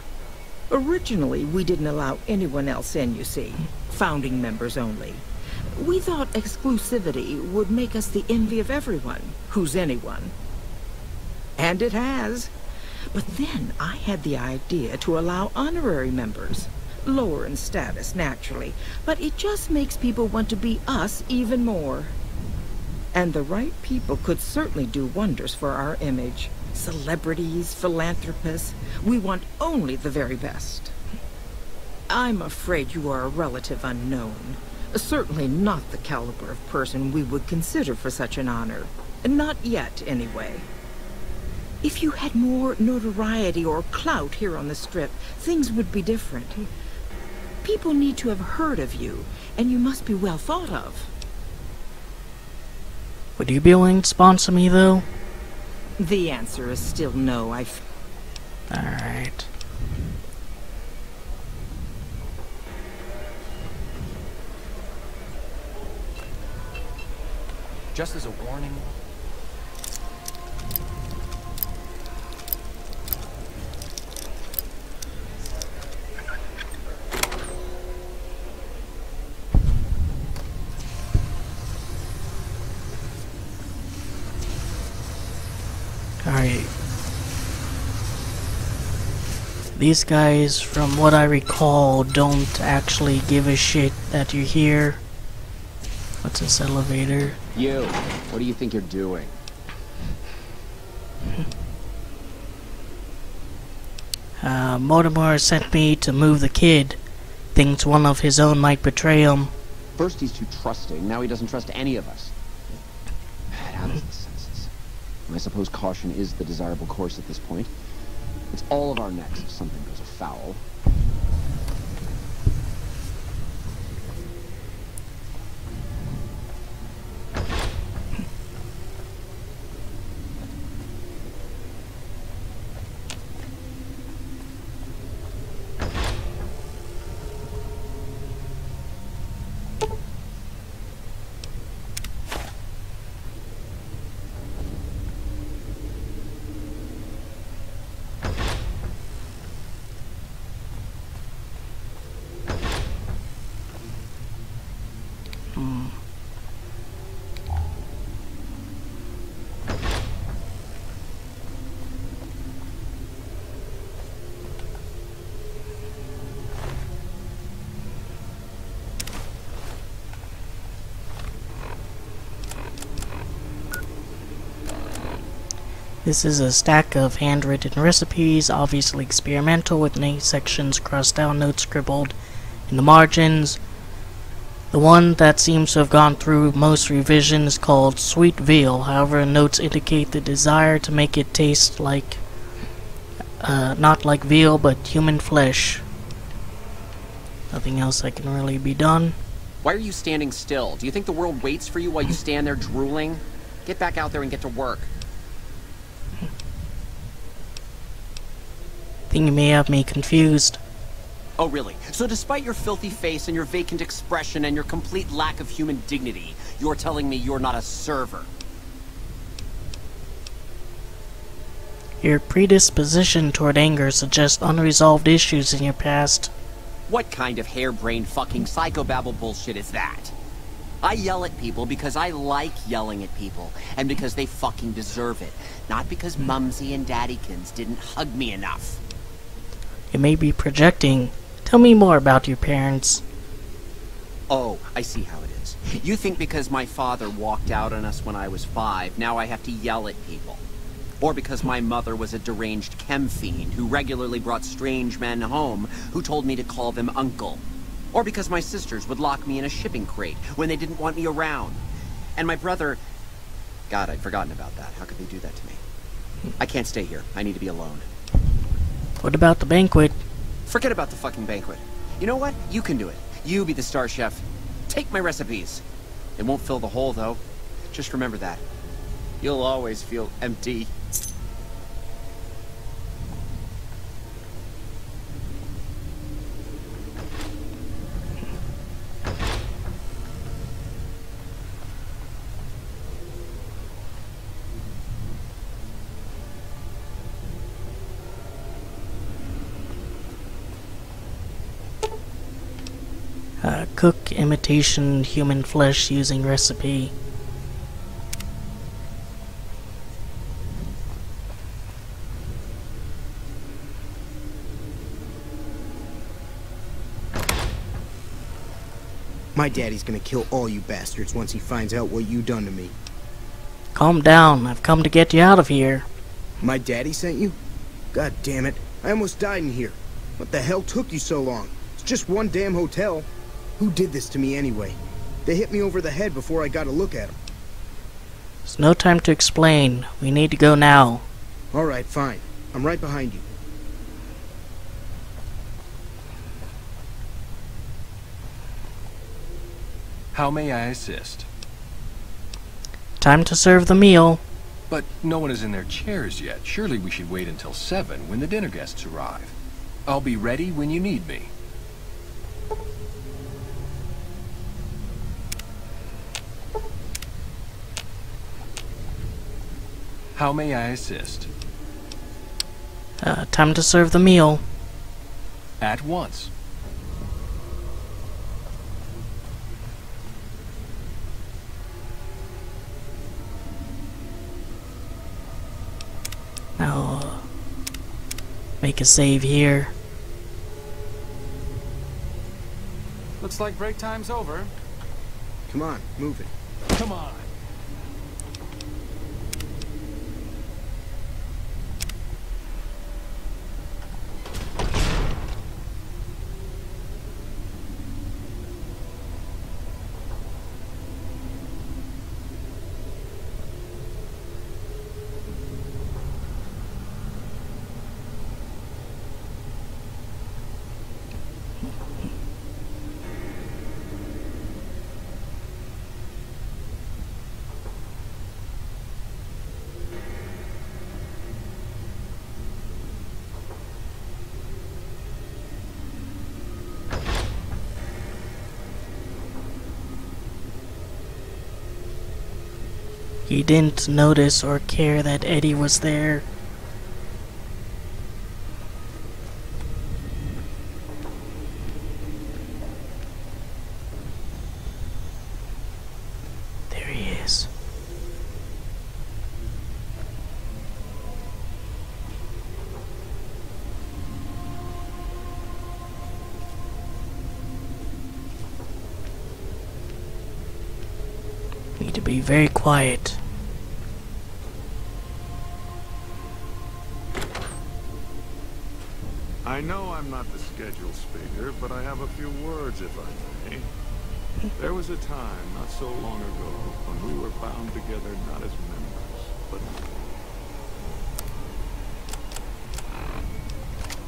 Originally, we didn't allow anyone else in, you see. Founding members only. We thought exclusivity would make us the envy of everyone who's anyone. And it has. But then I had the idea to allow honorary members. Lower in status, naturally. But it just makes people want to be us even more. And the right people could certainly do wonders for our image. Celebrities, philanthropists. We want only the very best. I'm afraid you are a relative unknown. Certainly not the caliber of person we would consider for such an honor. Not yet, anyway. If you had more notoriety or clout here on the Strip, things would be different. People need to have heard of you, and you must be well thought of. Would you be willing to sponsor me, though? The answer is still no. Alright. Just as a warning. Alright. These guys, from what I recall, don't actually give a shit that you're here. What's this elevator? You, what do you think you're doing? Mortimer sent me to move the kid. Thinks one of his own might betray him. First he's too trusting, now he doesn't trust any of us. Out of his senses. I suppose caution is the desirable course at this point. It's all of our necks if something goes afoul. This is a stack of handwritten recipes, obviously experimental, with 8 sections crossed out, notes scribbled in the margins. The one that seems to have gone through most revisions is called Sweet Veal. However, notes indicate the desire to make it taste like, not like veal, but human flesh. Nothing else that can really be done. Why are you standing still? Do you think the world waits for you while you stand there drooling? Get back out there and get to work. Think you may have me confused. Oh, really? So despite your filthy face and your vacant expression and your complete lack of human dignity, you're telling me you're not a server? Your predisposition toward anger suggests unresolved issues in your past. What kind of harebrained fucking psychobabble bullshit is that? I yell at people because I like yelling at people, and because they fucking deserve it. Not because Mumsy and Daddykins didn't hug me enough. You may be projecting. Tell me more about your parents. Oh, I see how it is. You think because my father walked out on us when I was 5, now I have to yell at people. Or because my mother was a deranged chem fiend who regularly brought strange men home who told me to call them uncle. Or because my sisters would lock me in a shipping crate when they didn't want me around. And my brother... God, I'd forgotten about that. How could they do that to me? I can't stay here. I need to be alone. What about the banquet? Forget about the fucking banquet. You know what? You can do it. You be the star chef. Take my recipes. It won't fill the hole, though. Just remember that. You'll always feel empty. cook imitation human flesh using recipe. My daddy's gonna kill all you bastards once he finds out what you done to me. Calm down, I've come to get you out of here. My daddy sent you? God damn it, I almost died in here. What the hell took you so long? It's just one damn hotel. Who did this to me anyway? They hit me over the head before I got a look at them. There's no time to explain. We need to go now. Alright, fine. I'm right behind you. How may I assist? Time to serve the meal. But no one is in their chairs yet. Surely we should wait until 7 when the dinner guests arrive. I'll be ready when you need me. How may I assist? Time to serve the meal. At once. Now, make a save here. Looks like break time's over. Come on, move it. Come on. He didn't notice or care that Eddie was there. There he is. Need to be very quiet. I know I'm not the scheduled speaker, but I have a few words, if I may. There was a time, not so long ago, when we were bound together not as members, but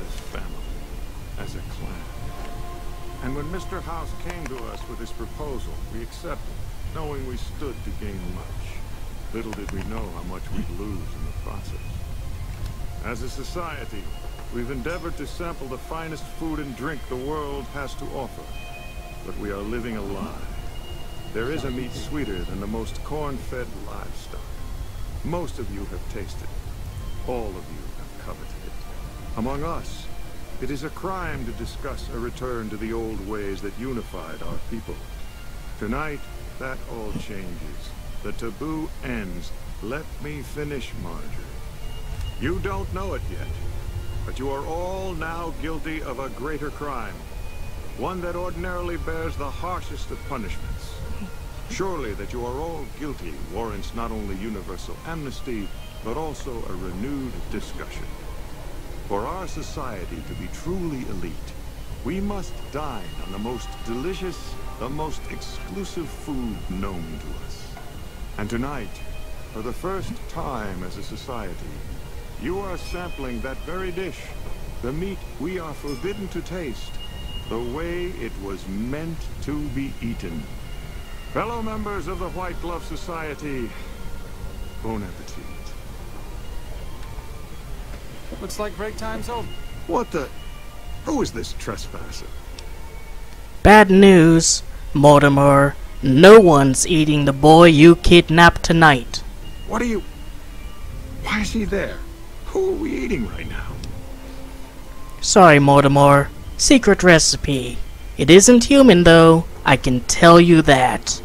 as family, as a clan. And when Mr. House came to us with his proposal, we accepted, knowing we stood to gain much. Little did we know how much we'd lose in the process. As a society, we've endeavored to sample the finest food and drink the world has to offer. But we are living a lie. There is a meat sweeter than the most corn-fed livestock. Most of you have tasted it. All of you have coveted it. Among us, it is a crime to discuss a return to the old ways that unified our people. Tonight, that all changes. The taboo ends. Let me finish, Marjorie. You don't know it yet, but you are all now guilty of a greater crime. One that ordinarily bears the harshest of punishments. Surely that you are all guilty warrants not only universal amnesty, but also a renewed discussion. For our society to be truly elite, we must dine on the most delicious, the most exclusive food known to us. And tonight, for the first time as a society, you are sampling that very dish, the meat we are forbidden to taste, the way it was meant to be eaten. Fellow members of the White Glove Society, bon appetit. Looks like break time's over. What the? Who is this trespasser? Bad news, Mortimer. No one's eating the boy you kidnapped tonight. What are you... Why is he there? Who are we eating right now? Sorry, Mortimer. Secret recipe. It isn't human, though. I can tell you that.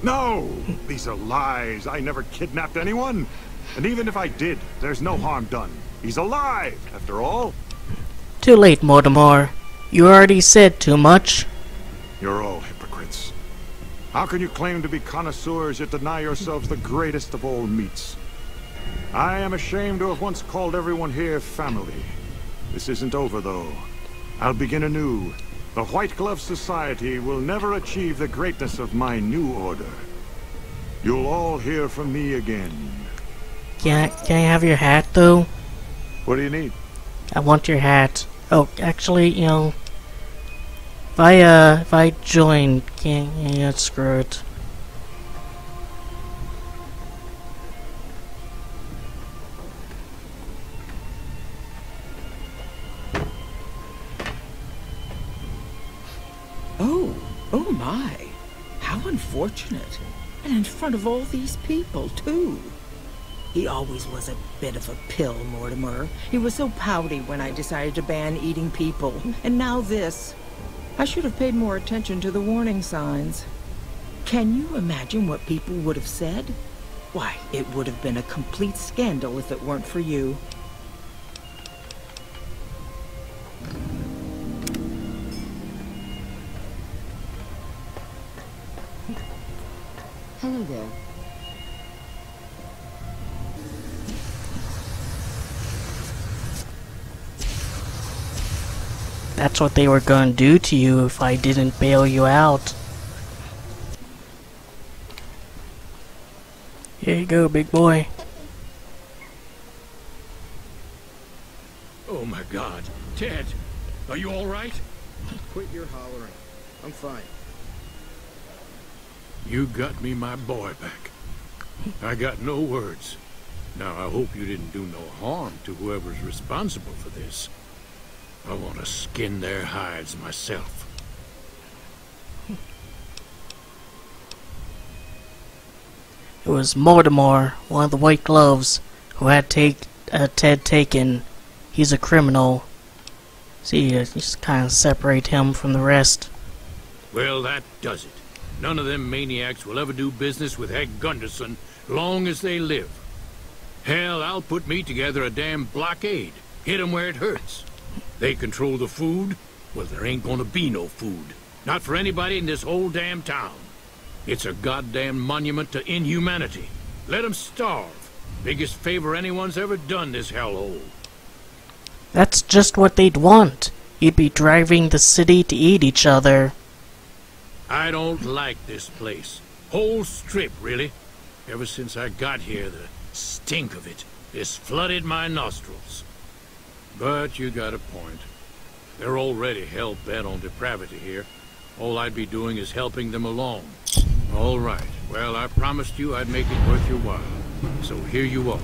No! These are lies. I never kidnapped anyone. And even if I did, there's no harm done. He's alive, after all. Too late, Mortimer. You already said too much. You're all hypocrites. How can you claim to be connoisseurs yet deny yourselves the greatest of all meats? I am ashamed to have once called everyone here family. This isn't over, though. I'll begin anew. The White Glove Society will never achieve the greatness of my new order. You'll all hear from me again. Can I have your hat, though? What do you need? I want your hat. Oh, actually, you know, if I join, yeah, screw it. Oh my. How unfortunate. And in front of all these people, too. He always was a bit of a pill, Mortimer. He was so pouty when I decided to ban eating people. And now this. I should have paid more attention to the warning signs. Can you imagine what people would have said? Why, it would have been a complete scandal if it weren't for you. Hello there. That's what they were going to do to you if I didn't bail you out. Here you go, big boy. Oh my God. Ted, are you all right? Quit your hollering. I'm fine. You got me my boy back. I got no words. Now, I hope you didn't do no harm to whoever's responsible for this. I want to skin their hides myself. It was Mortimer, one of the White Gloves, who had Ted taken. He's a criminal. See, you just kind of separate him from the rest. Well, that does it. None of them maniacs will ever do business with Hank Gunderson long as they live. Hell, I'll put me together a damn blockade. Hit 'em where it hurts. They control the food? Well, there ain't gonna be no food. Not for anybody in this whole damn town. It's a goddamn monument to inhumanity. Let 'em starve. Biggest favor anyone's ever done this hellhole. That's just what they'd want. You'd be driving the city to eat each other. I don't like this place. Whole strip, really. Ever since I got here, the stink of it has flooded my nostrils. But you got a point. They're already hell-bent on depravity here. All I'd be doing is helping them along. All right. Well, I promised you I'd make it worth your while. So here you are.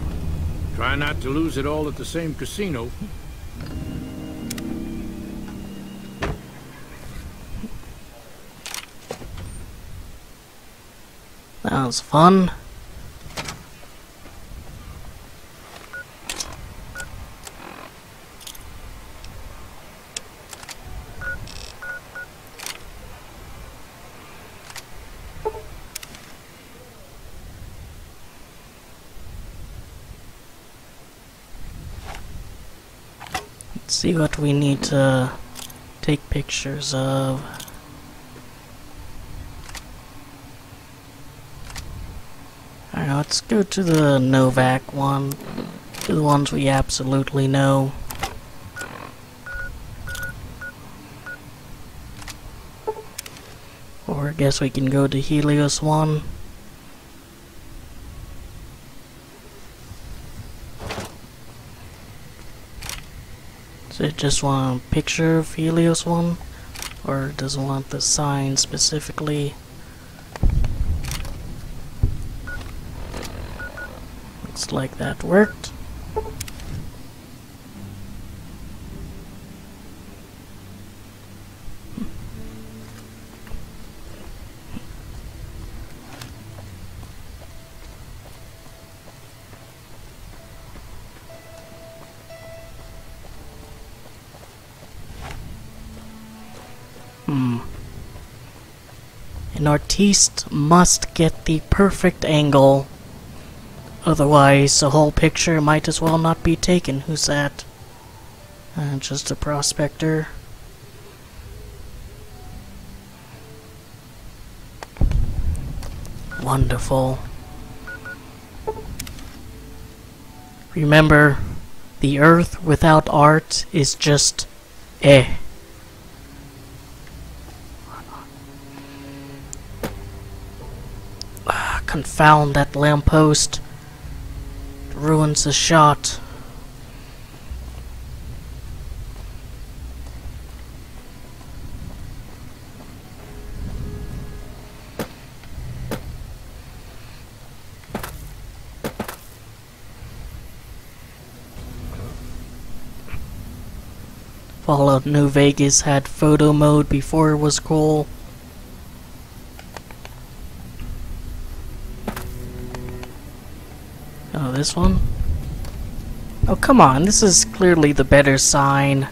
Try not to lose it all at the same casino. That was fun. Let's see what we need to take pictures of. Alright, let's go to the Novak one. To the ones we absolutely know. Or I guess we can go to Helios one. Does it just want a picture of Helios one? Or does it want the sign specifically? Looks like that worked. An artiste must get the perfect angle. Otherwise, the whole picture might as well not be taken. Who's that? Just a prospector. Wonderful. Remember, the earth without art is just eh. Confound that lamppost. It ruins the shot. Fallout New Vegas had photo mode before it was cool. Oh, this one? Oh, come on, this is clearly the better sign.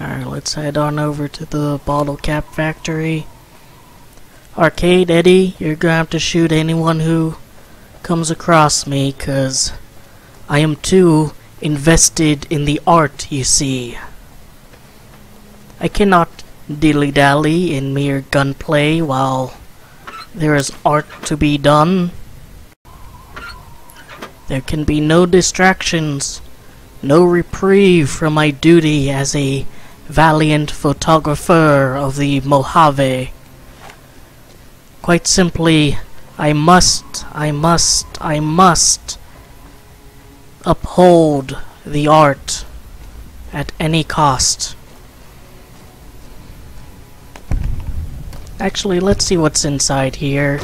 Alright, let's head on over to the bottle cap factory. Arcade Eddie, you're gonna have to shoot anyone who comes across me, 'cause I am too invested in the art, you see. I cannot dilly-dally in mere gunplay while there is art to be done. There can be no distractions, no reprieve from my duty as a valiant photographer of the Mojave. Quite simply, I must uphold the art at any cost. Actually, let's see what's inside here,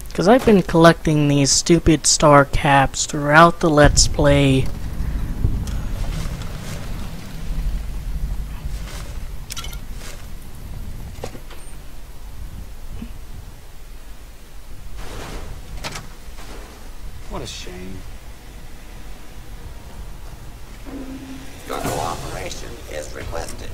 because I've been collecting these stupid star caps throughout the Let's Play. What a shame. Your cooperation is requested.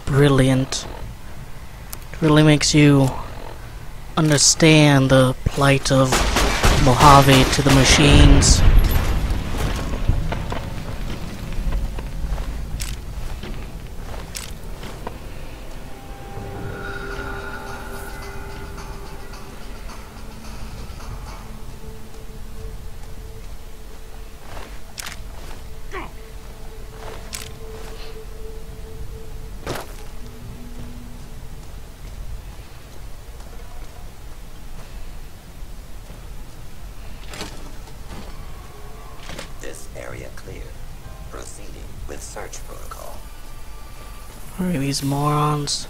Brilliant. It really makes you understand the plight of Mojave to the machines. Where are these morons?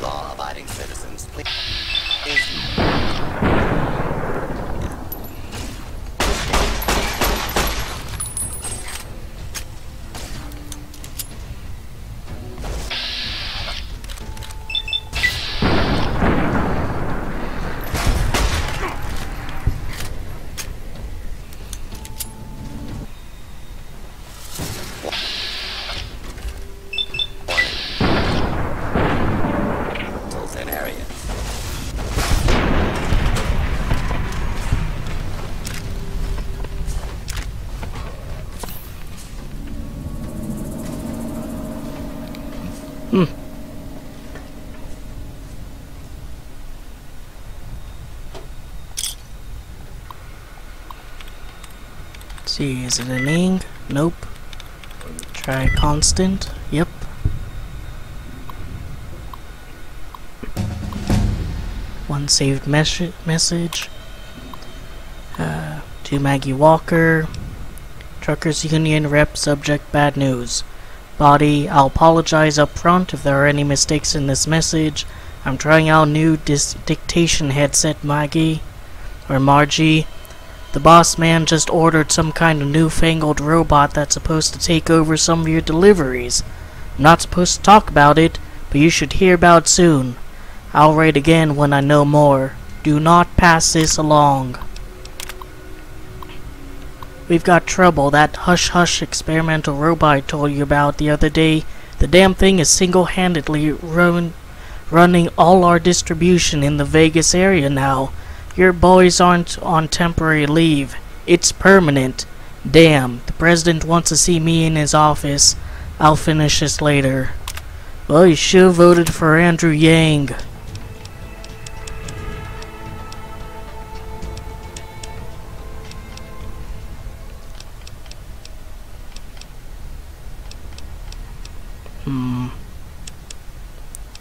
Law-abiding citizens, please. Let's see, is it an ing? Nope. Try constant. Yep. One saved message. To Maggie Walker. Truckers Union rep, subject bad news. Body, I'll apologize up front if there are any mistakes in this message. I'm trying out new dictation headset, Margie. The boss man just ordered some kind of newfangled robot that's supposed to take over some of your deliveries. I'm not supposed to talk about it, but you should hear about it soon. I'll write again when I know more. Do not pass this along. We've got trouble. That hush-hush experimental robot I told you about the other day, the damn thing is single-handedly running all our distribution in the Vegas area now. Your boys aren't on temporary leave. It's permanent. Damn, the president wants to see me in his office. I'll finish this later. Well, you should have voted for Andrew Yang.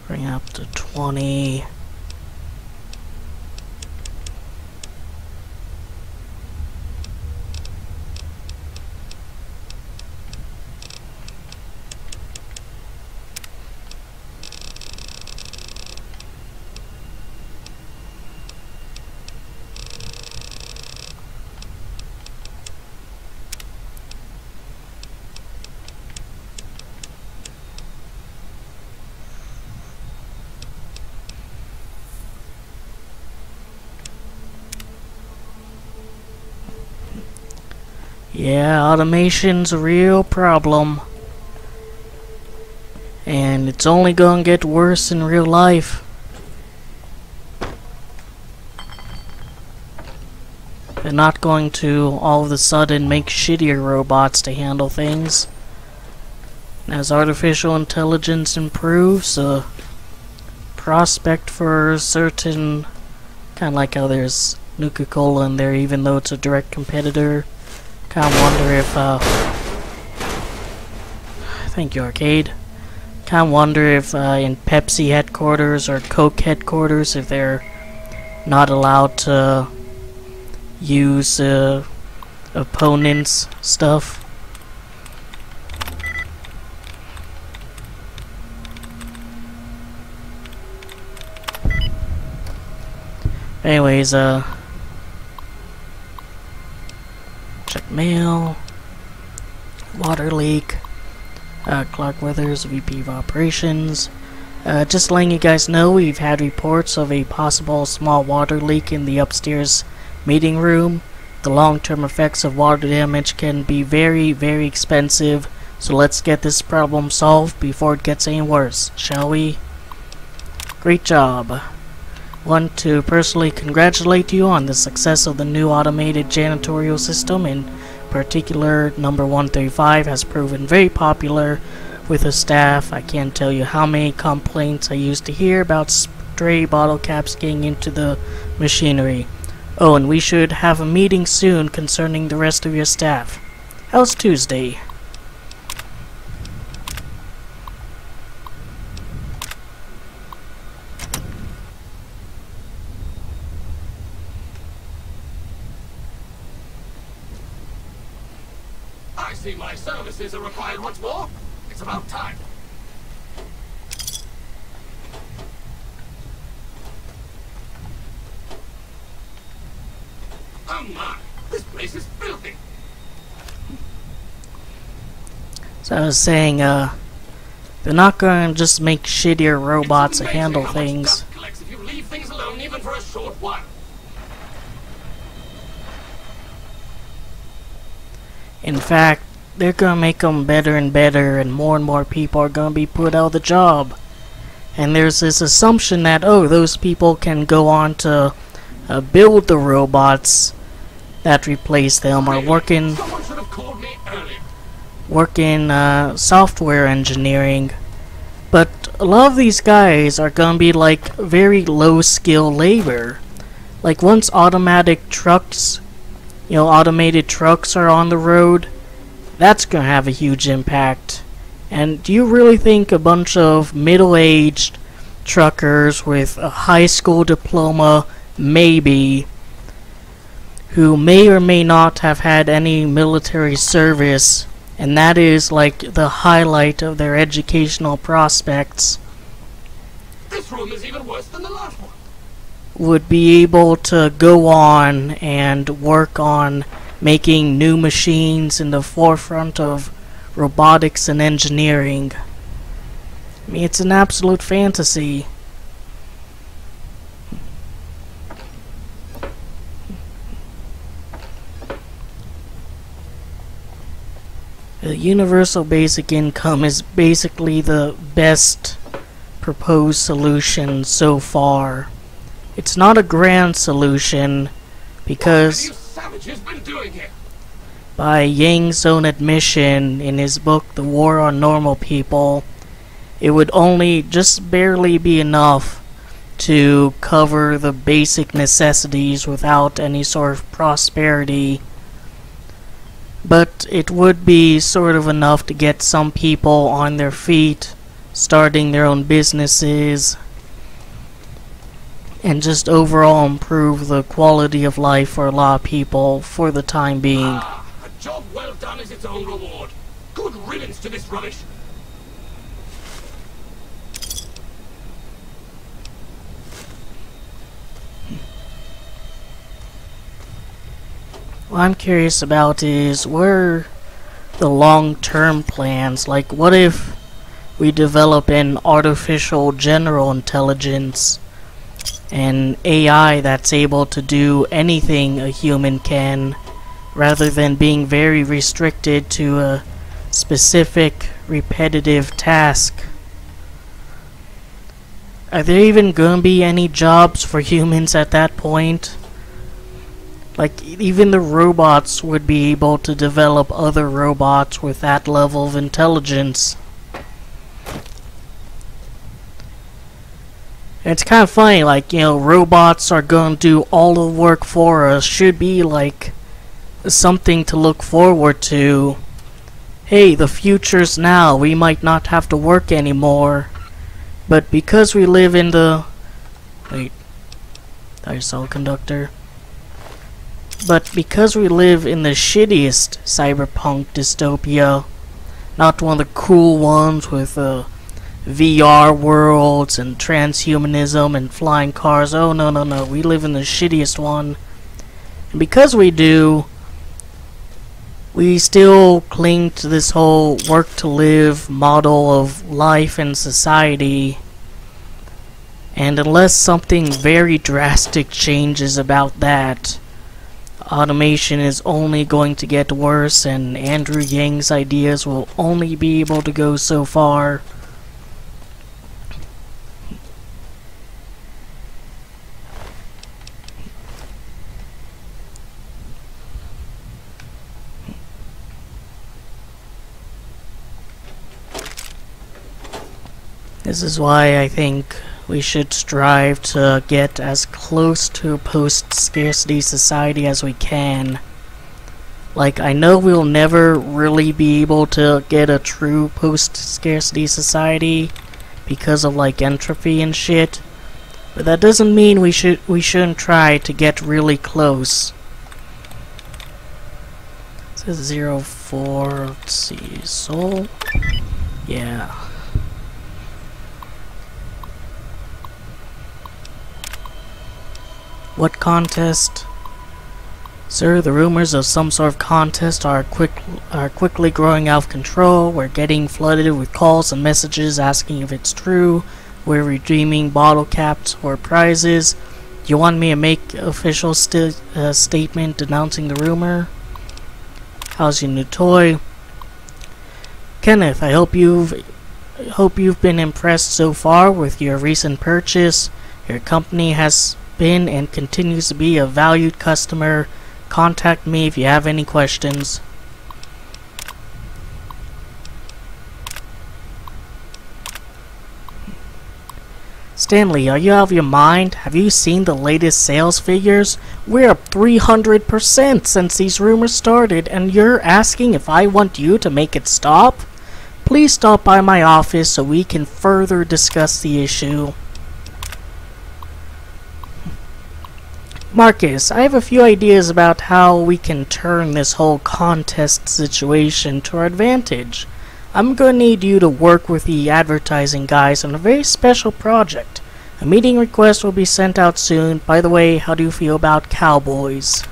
Bring up to 20. Yeah, automation's a real problem. And it's only gonna get worse in real life. They're not going to all of a sudden make shittier robots to handle things. As artificial intelligence improves, the prospect for certain, kind of like how there's Nuka-Cola in there, even though it's a direct competitor. Kinda wonder if, thank you, Arcade. Kinda wonder if, in Pepsi headquarters or Coke headquarters, if they're not allowed to use, opponents' stuff. Anyways, check mail, water leak, Clark Weathers, VP of Operations. Just letting you guys know, we've had reports of a possible small water leak in the upstairs meeting room. The long-term effects of water damage can be very, very expensive, so let's get this problem solved before it gets any worse, shall we? Great job. Want to personally congratulate you on the success of the new automated janitorial system. In particular, number 135 has proven very popular with the staff. I can't tell you how many complaints I used to hear about stray bottle caps getting into the machinery. Oh, and we should have a meeting soon concerning the rest of your staff. How's Tuesday? I see my services are required once more. It's about time. Oh my, this place is filthy. So I was saying, they're not going to just make shittier robots to handle things. If you leave things alone even for a short while. In fact, they're gonna make them better and better, and more people are gonna be put out of the job. And there's this assumption that, oh, those people can go on to build the robots that replace them, or work in software engineering. But a lot of these guys are gonna be like very low skill labor. Like once automatic trucks, automated trucks are on the road, that's gonna have a huge impact. And do you really think a bunch of middle-aged truckers with a high school diploma, maybe, who may or may not have had any military service, and that is like the highlight of their educational prospects, This room is even worse than the last one. would be able to go on and work on making new machines in the forefront of robotics and engineering. I mean, it's an absolute fantasy. The universal basic income is basically the best proposed solution so far. It's not a grand solution because, What have you savages been doing here? by Yang's own admission in his book The War on Normal People, it would only just barely be enough to cover the basic necessities without any sort of prosperity. But it would be sort of enough to get some people on their feet, starting their own businesses, and just overall improve the quality of life for a lot of people for the time being. A job well done is its own reward. Good riddance to this rubbish. What I'm curious about is, what are the long-term plans? Like, what if we develop an artificial general intelligence, an AI that's able to do anything a human can, rather than being very restricted to a specific repetitive task? Are there even going to be any jobs for humans at that point? Like, even the robots would be able to develop other robots with that level of intelligence. And it's kind of funny, like, you know, robots are going to do all the work for us. Should be, like, something to look forward to. Hey, the future's now. We might not have to work anymore. But because we live in the... Wait. I saw a conductor. But because we live in the shittiest cyberpunk dystopia, not one of the cool ones with VR worlds and transhumanism and flying cars. Oh, no, no, no. We live in the shittiest one. And because we do, we still cling to this whole work to live model of life and society. And unless something very drastic changes about that, automation is only going to get worse, and Andrew Yang's ideas will only be able to go so far. This is why I think we should strive to get as close to a post-scarcity society as we can. Like, I know we'll never really be able to get a true post-scarcity society because of, like, entropy and shit, but that doesn't mean we shouldn't try to get really close. This is 04, let's see, Soul? Yeah. What contest? Sir, the rumors of some sort of contest are quickly growing out of control. We're getting flooded with calls and messages asking if it's true. We're redeeming bottle caps for prizes. Do you want me to make official statement denouncing the rumor? How's your new toy? Kenneth, I hope you've been impressed so far with your recent purchase. Your company has been and continues to be a valued customer. Contact me if you have any questions. Stanley, are you out of your mind? Have you seen the latest sales figures? We're up 300% since these rumors started, and you're asking if I want you to make it stop? Please stop by my office so we can further discuss the issue. Marcus, I have a few ideas about how we can turn this whole contest situation to our advantage. I'm gonna need you to work with the advertising guys on a very special project. A meeting request will be sent out soon. By the way, how do you feel about cowboys?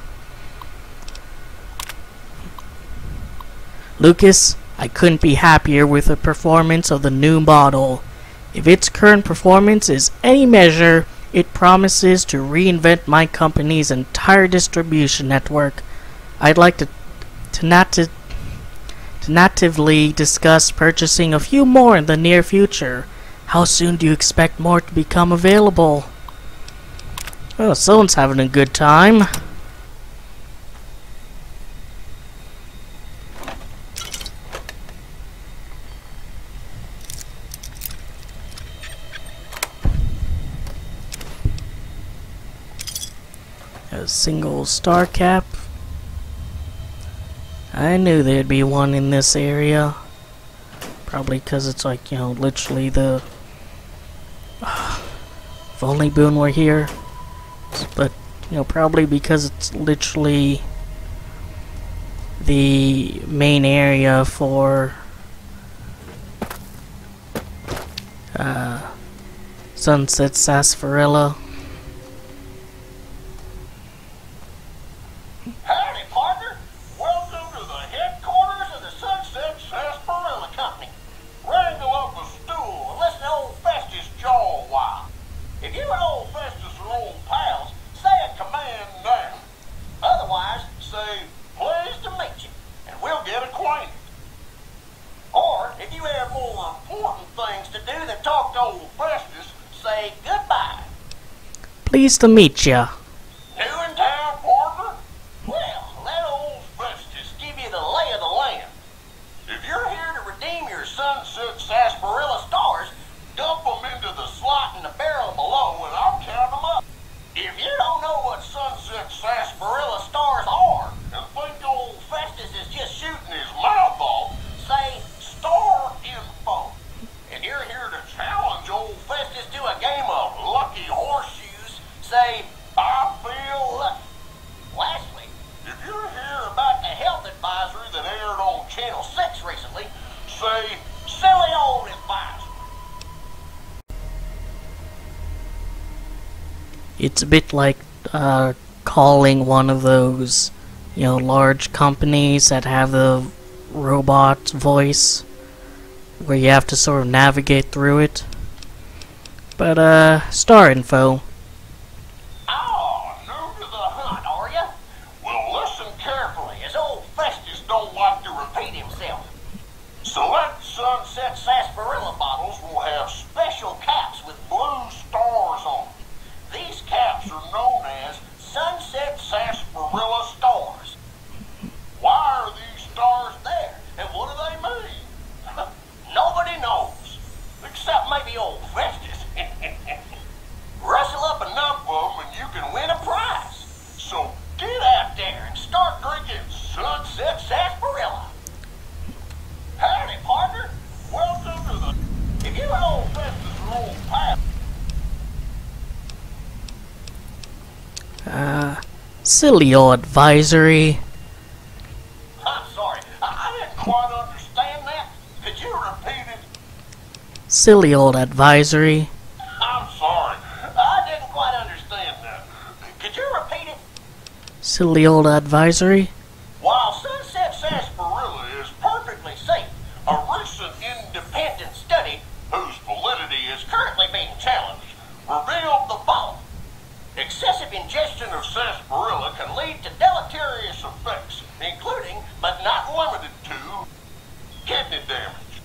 Lucas, I couldn't be happier with the performance of the new model. If its current performance is any measure, it promises to reinvent my company's entire distribution network. I'd like to natively discuss purchasing a few more in the near future. How soon do you expect more to become available? Oh, someone's having a good time. A single star cap. I knew there'd be one in this area. Probably because it's like, you know, literally the... if only Boone were here. But, you know, probably because it's literally the main area for Sunset Saspherella. Howdy, partner. Welcome to the headquarters of the Sunset Saspherella Company. Wrangle up a stool and listen to old Festus jaw a while. If you and old Festus are old pals, say a command now. Otherwise, say, pleased to meet you, and we'll get acquainted. Or, if you have more important things to do than talk to old Festus, say goodbye. Pleased to meet ya. New in town, partner? Well, let old Festus give you the lay of the land. If you're here to redeem your Sunset Saspherella stars, dump them into the slot in the barrel below and I'll count them up. If you don't know what Sunset Saspherella stars are and think old Festus is just shooting his mouth off, say star info. If you're here to challenge old Festus to a game of lucky horseshoes, say I feel lucky. Lastly, if you're here about the health advisory that aired on Channel 6 recently, say silly old advisory. It's a bit like calling one of those, you know, large companies that have the robot voice, where you have to sort of navigate through it. But, star info. Oh, new to the hunt, are you? Well, listen carefully, as old Festus don't like to repeat himself. Select Sunset Saspherella bottles will have special caps with blue stars on them. These caps are known as Sunset Saspherella stars. Why are these stars there, and what do they mean? Nobody knows, except maybe old Festus. Rustle up enough of them and you can win a prize. So get out there and start drinking Sunset Saspherella. Howdy, partner. Welcome to the... If you and old Festus are old pals... silly old advisory. I'm sorry, I didn't quite understand that. Could you repeat it? Silly old advisory. I'm sorry, I didn't quite understand that. Could you repeat it? Silly old advisory. While Sunset Saspherella is perfectly safe, a recent independent study, whose validity is currently being challenged, revealed the following. Excessive ingestion of sarsaparilla can lead to deleterious effects, including, but not limited to, kidney damage,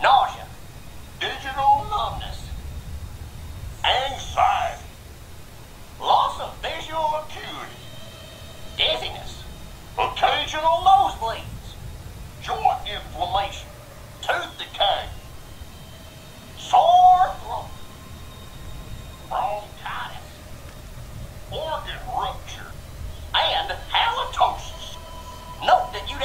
nausea, digital numbness, anxiety, loss of visual acuity, dizziness, occasional nosebleeds, joint inflammation, tooth decay, sore throat, bronchitis, organ rupture, and halitosis. Note that you'd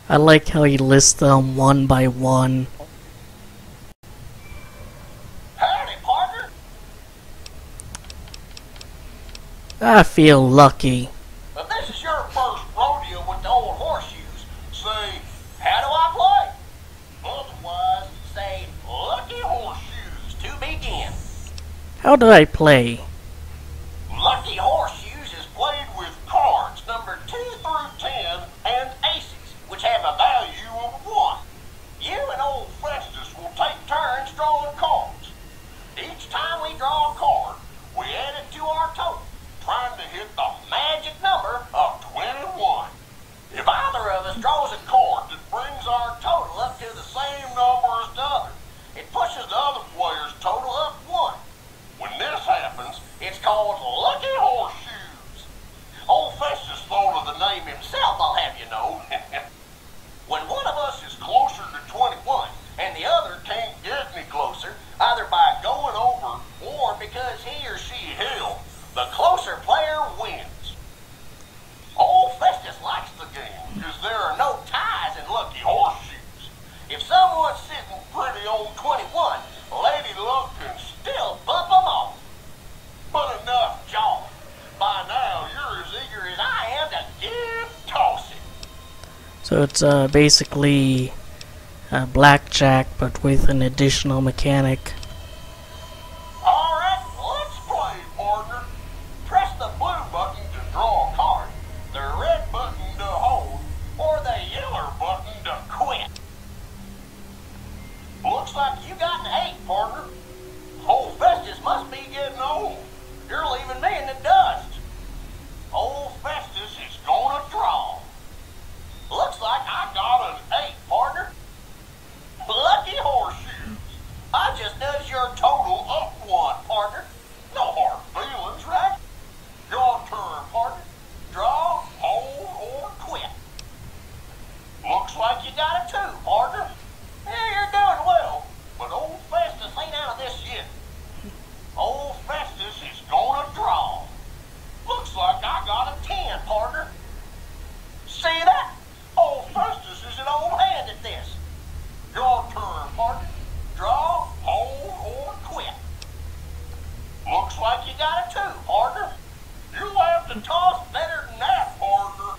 I like how he lists them one by one. Howdy, partner. I feel lucky. If this is your first rodeo with the old horseshoes, say, how do I play? Otherwise, say, lucky horseshoes to begin. How do I play? Lucky horseshoes is played with cards numbered 2 through 10 and aces, which have a value of 1. You and old Festus will take turns drawing cards. Each time we draw a card, we add it to our total, trying to hit the magic number of 21. If either of us draws a card that brings our total up to the same number as the other, it pushes the other player's total up 1. When this happens, it's called Lucky Horseshoes. Old Festus thought of the name himself, I'll have you know. When one of us is closer to 21 and the other can't get any closer, either by going over or because he or she held, the closer player wins. Old Festus likes the game because there are no ties in Lucky Horseshoes. If someone's sitting pretty on 21, Lady Luck can still bump them off. But enough jaw. By now, you're as eager as I am to get tossing. So it's basically blackjack, but with an additional mechanic. Alright, let's play, partner. Press the blue button to draw a card, the red button to hold, or the yellow button to quit. Looks like you got an 8, partner. Old Festus must be getting old. You're leaving me in the dust. Old Festus is gonna draw. Looks like I got an 8, partner. Lucky horseshoes. I just nudged your total up 1, partner. No hard feelings, right? Your turn, partner. Draw, hold, or quit. Looks like you got a 2, partner. Yeah, you're doing well, but old Festus ain't out of this yet. Old Festus is gonna draw. Looks like I got a 10, partner. See that? Old Festus is an old hand at this. Your turn, partner. Draw, hold, or quit. Looks like you got a 2, partner. You'll have to toss better than that, partner.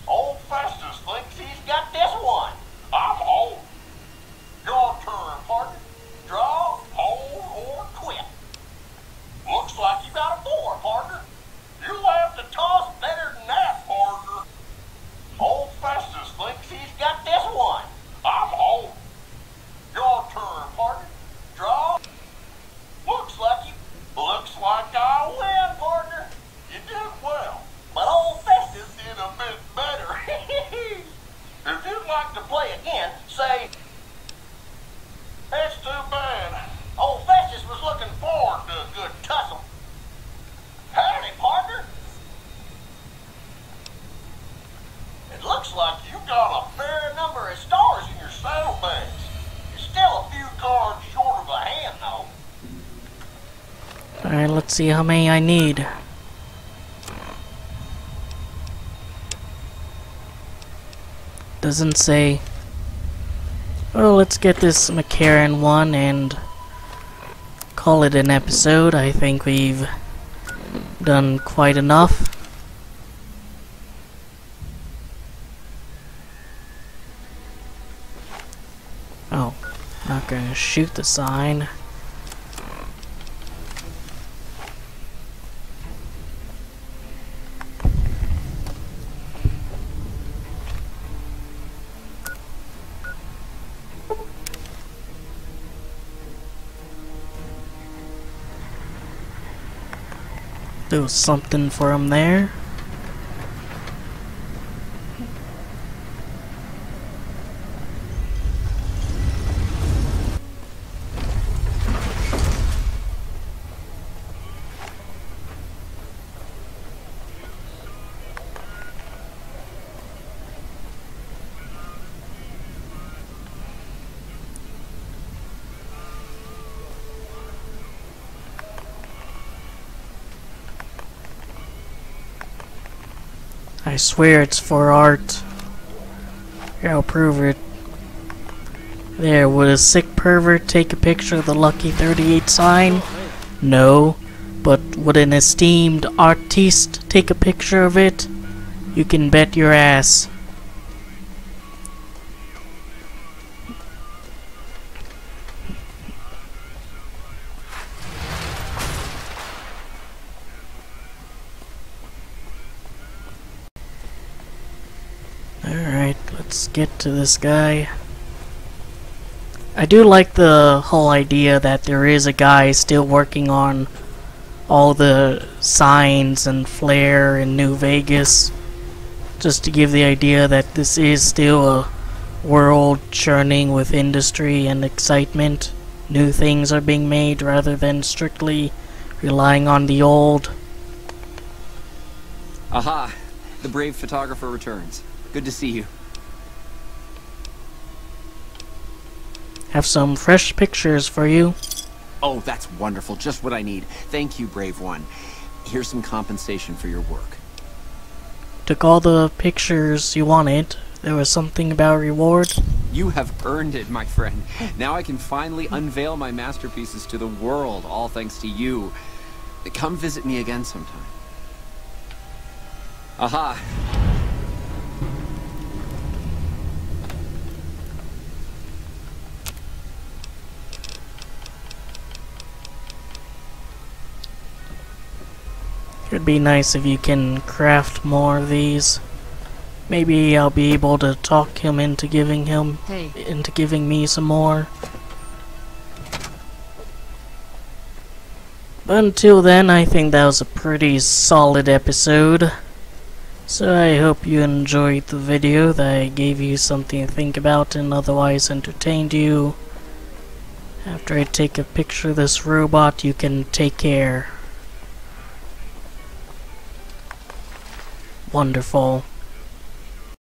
Old Festus thinks he's got this one. I'm holding. Your turn, partner. Draw, hold, or quit. Looks like you got a 4, partner. You'll have to toss better than that, partner. Old Festus thinks he's got this one. I'm holding. Your turn, partner. Draw. Looks like I win, partner. You did well. But old Festus did a bit better. If you'd like to play again, say, that's too bad. Old Festus was looking forward to a good tussle. Howdy, partner. It looks like you got a fair number of stars in your saddlebags. You're still a few cards short of a hand, though. Alright, let's see how many I need. Doesn't say. Well, let's get this McCarran one and call it an episode. I think we've done quite enough. Oh, not gonna shoot the sign. There was something for him there. I swear it's for art. Here, I'll prove it. There, would a sick pervert take a picture of the Lucky 38 sign? No. But would an esteemed artiste take a picture of it? You can bet your ass. Alright, let's get to this guy. I do like the whole idea that there is a guy still working on all the signs and flair in New Vegas, just to give the idea that this is still a world churning with industry and excitement. New things are being made rather than strictly relying on the old. Aha! The brave photographer returns. Good to see you. Have some fresh pictures for you. Oh, that's wonderful. Just what I need. Thank you, brave one. Here's some compensation for your work. Took all the pictures you wanted. There was something about reward. You have earned it, my friend. Now I can finally unveil my masterpieces to the world, all thanks to you. Come visit me again sometime. Aha! It'd be nice if you can craft more of these. Maybe I'll be able to talk him into giving me some more. But until then, I think that was a pretty solid episode. So I hope you enjoyed the video, that I gave you something to think about and otherwise entertained you. After I take a picture of this robot, you can take care. Wonderful.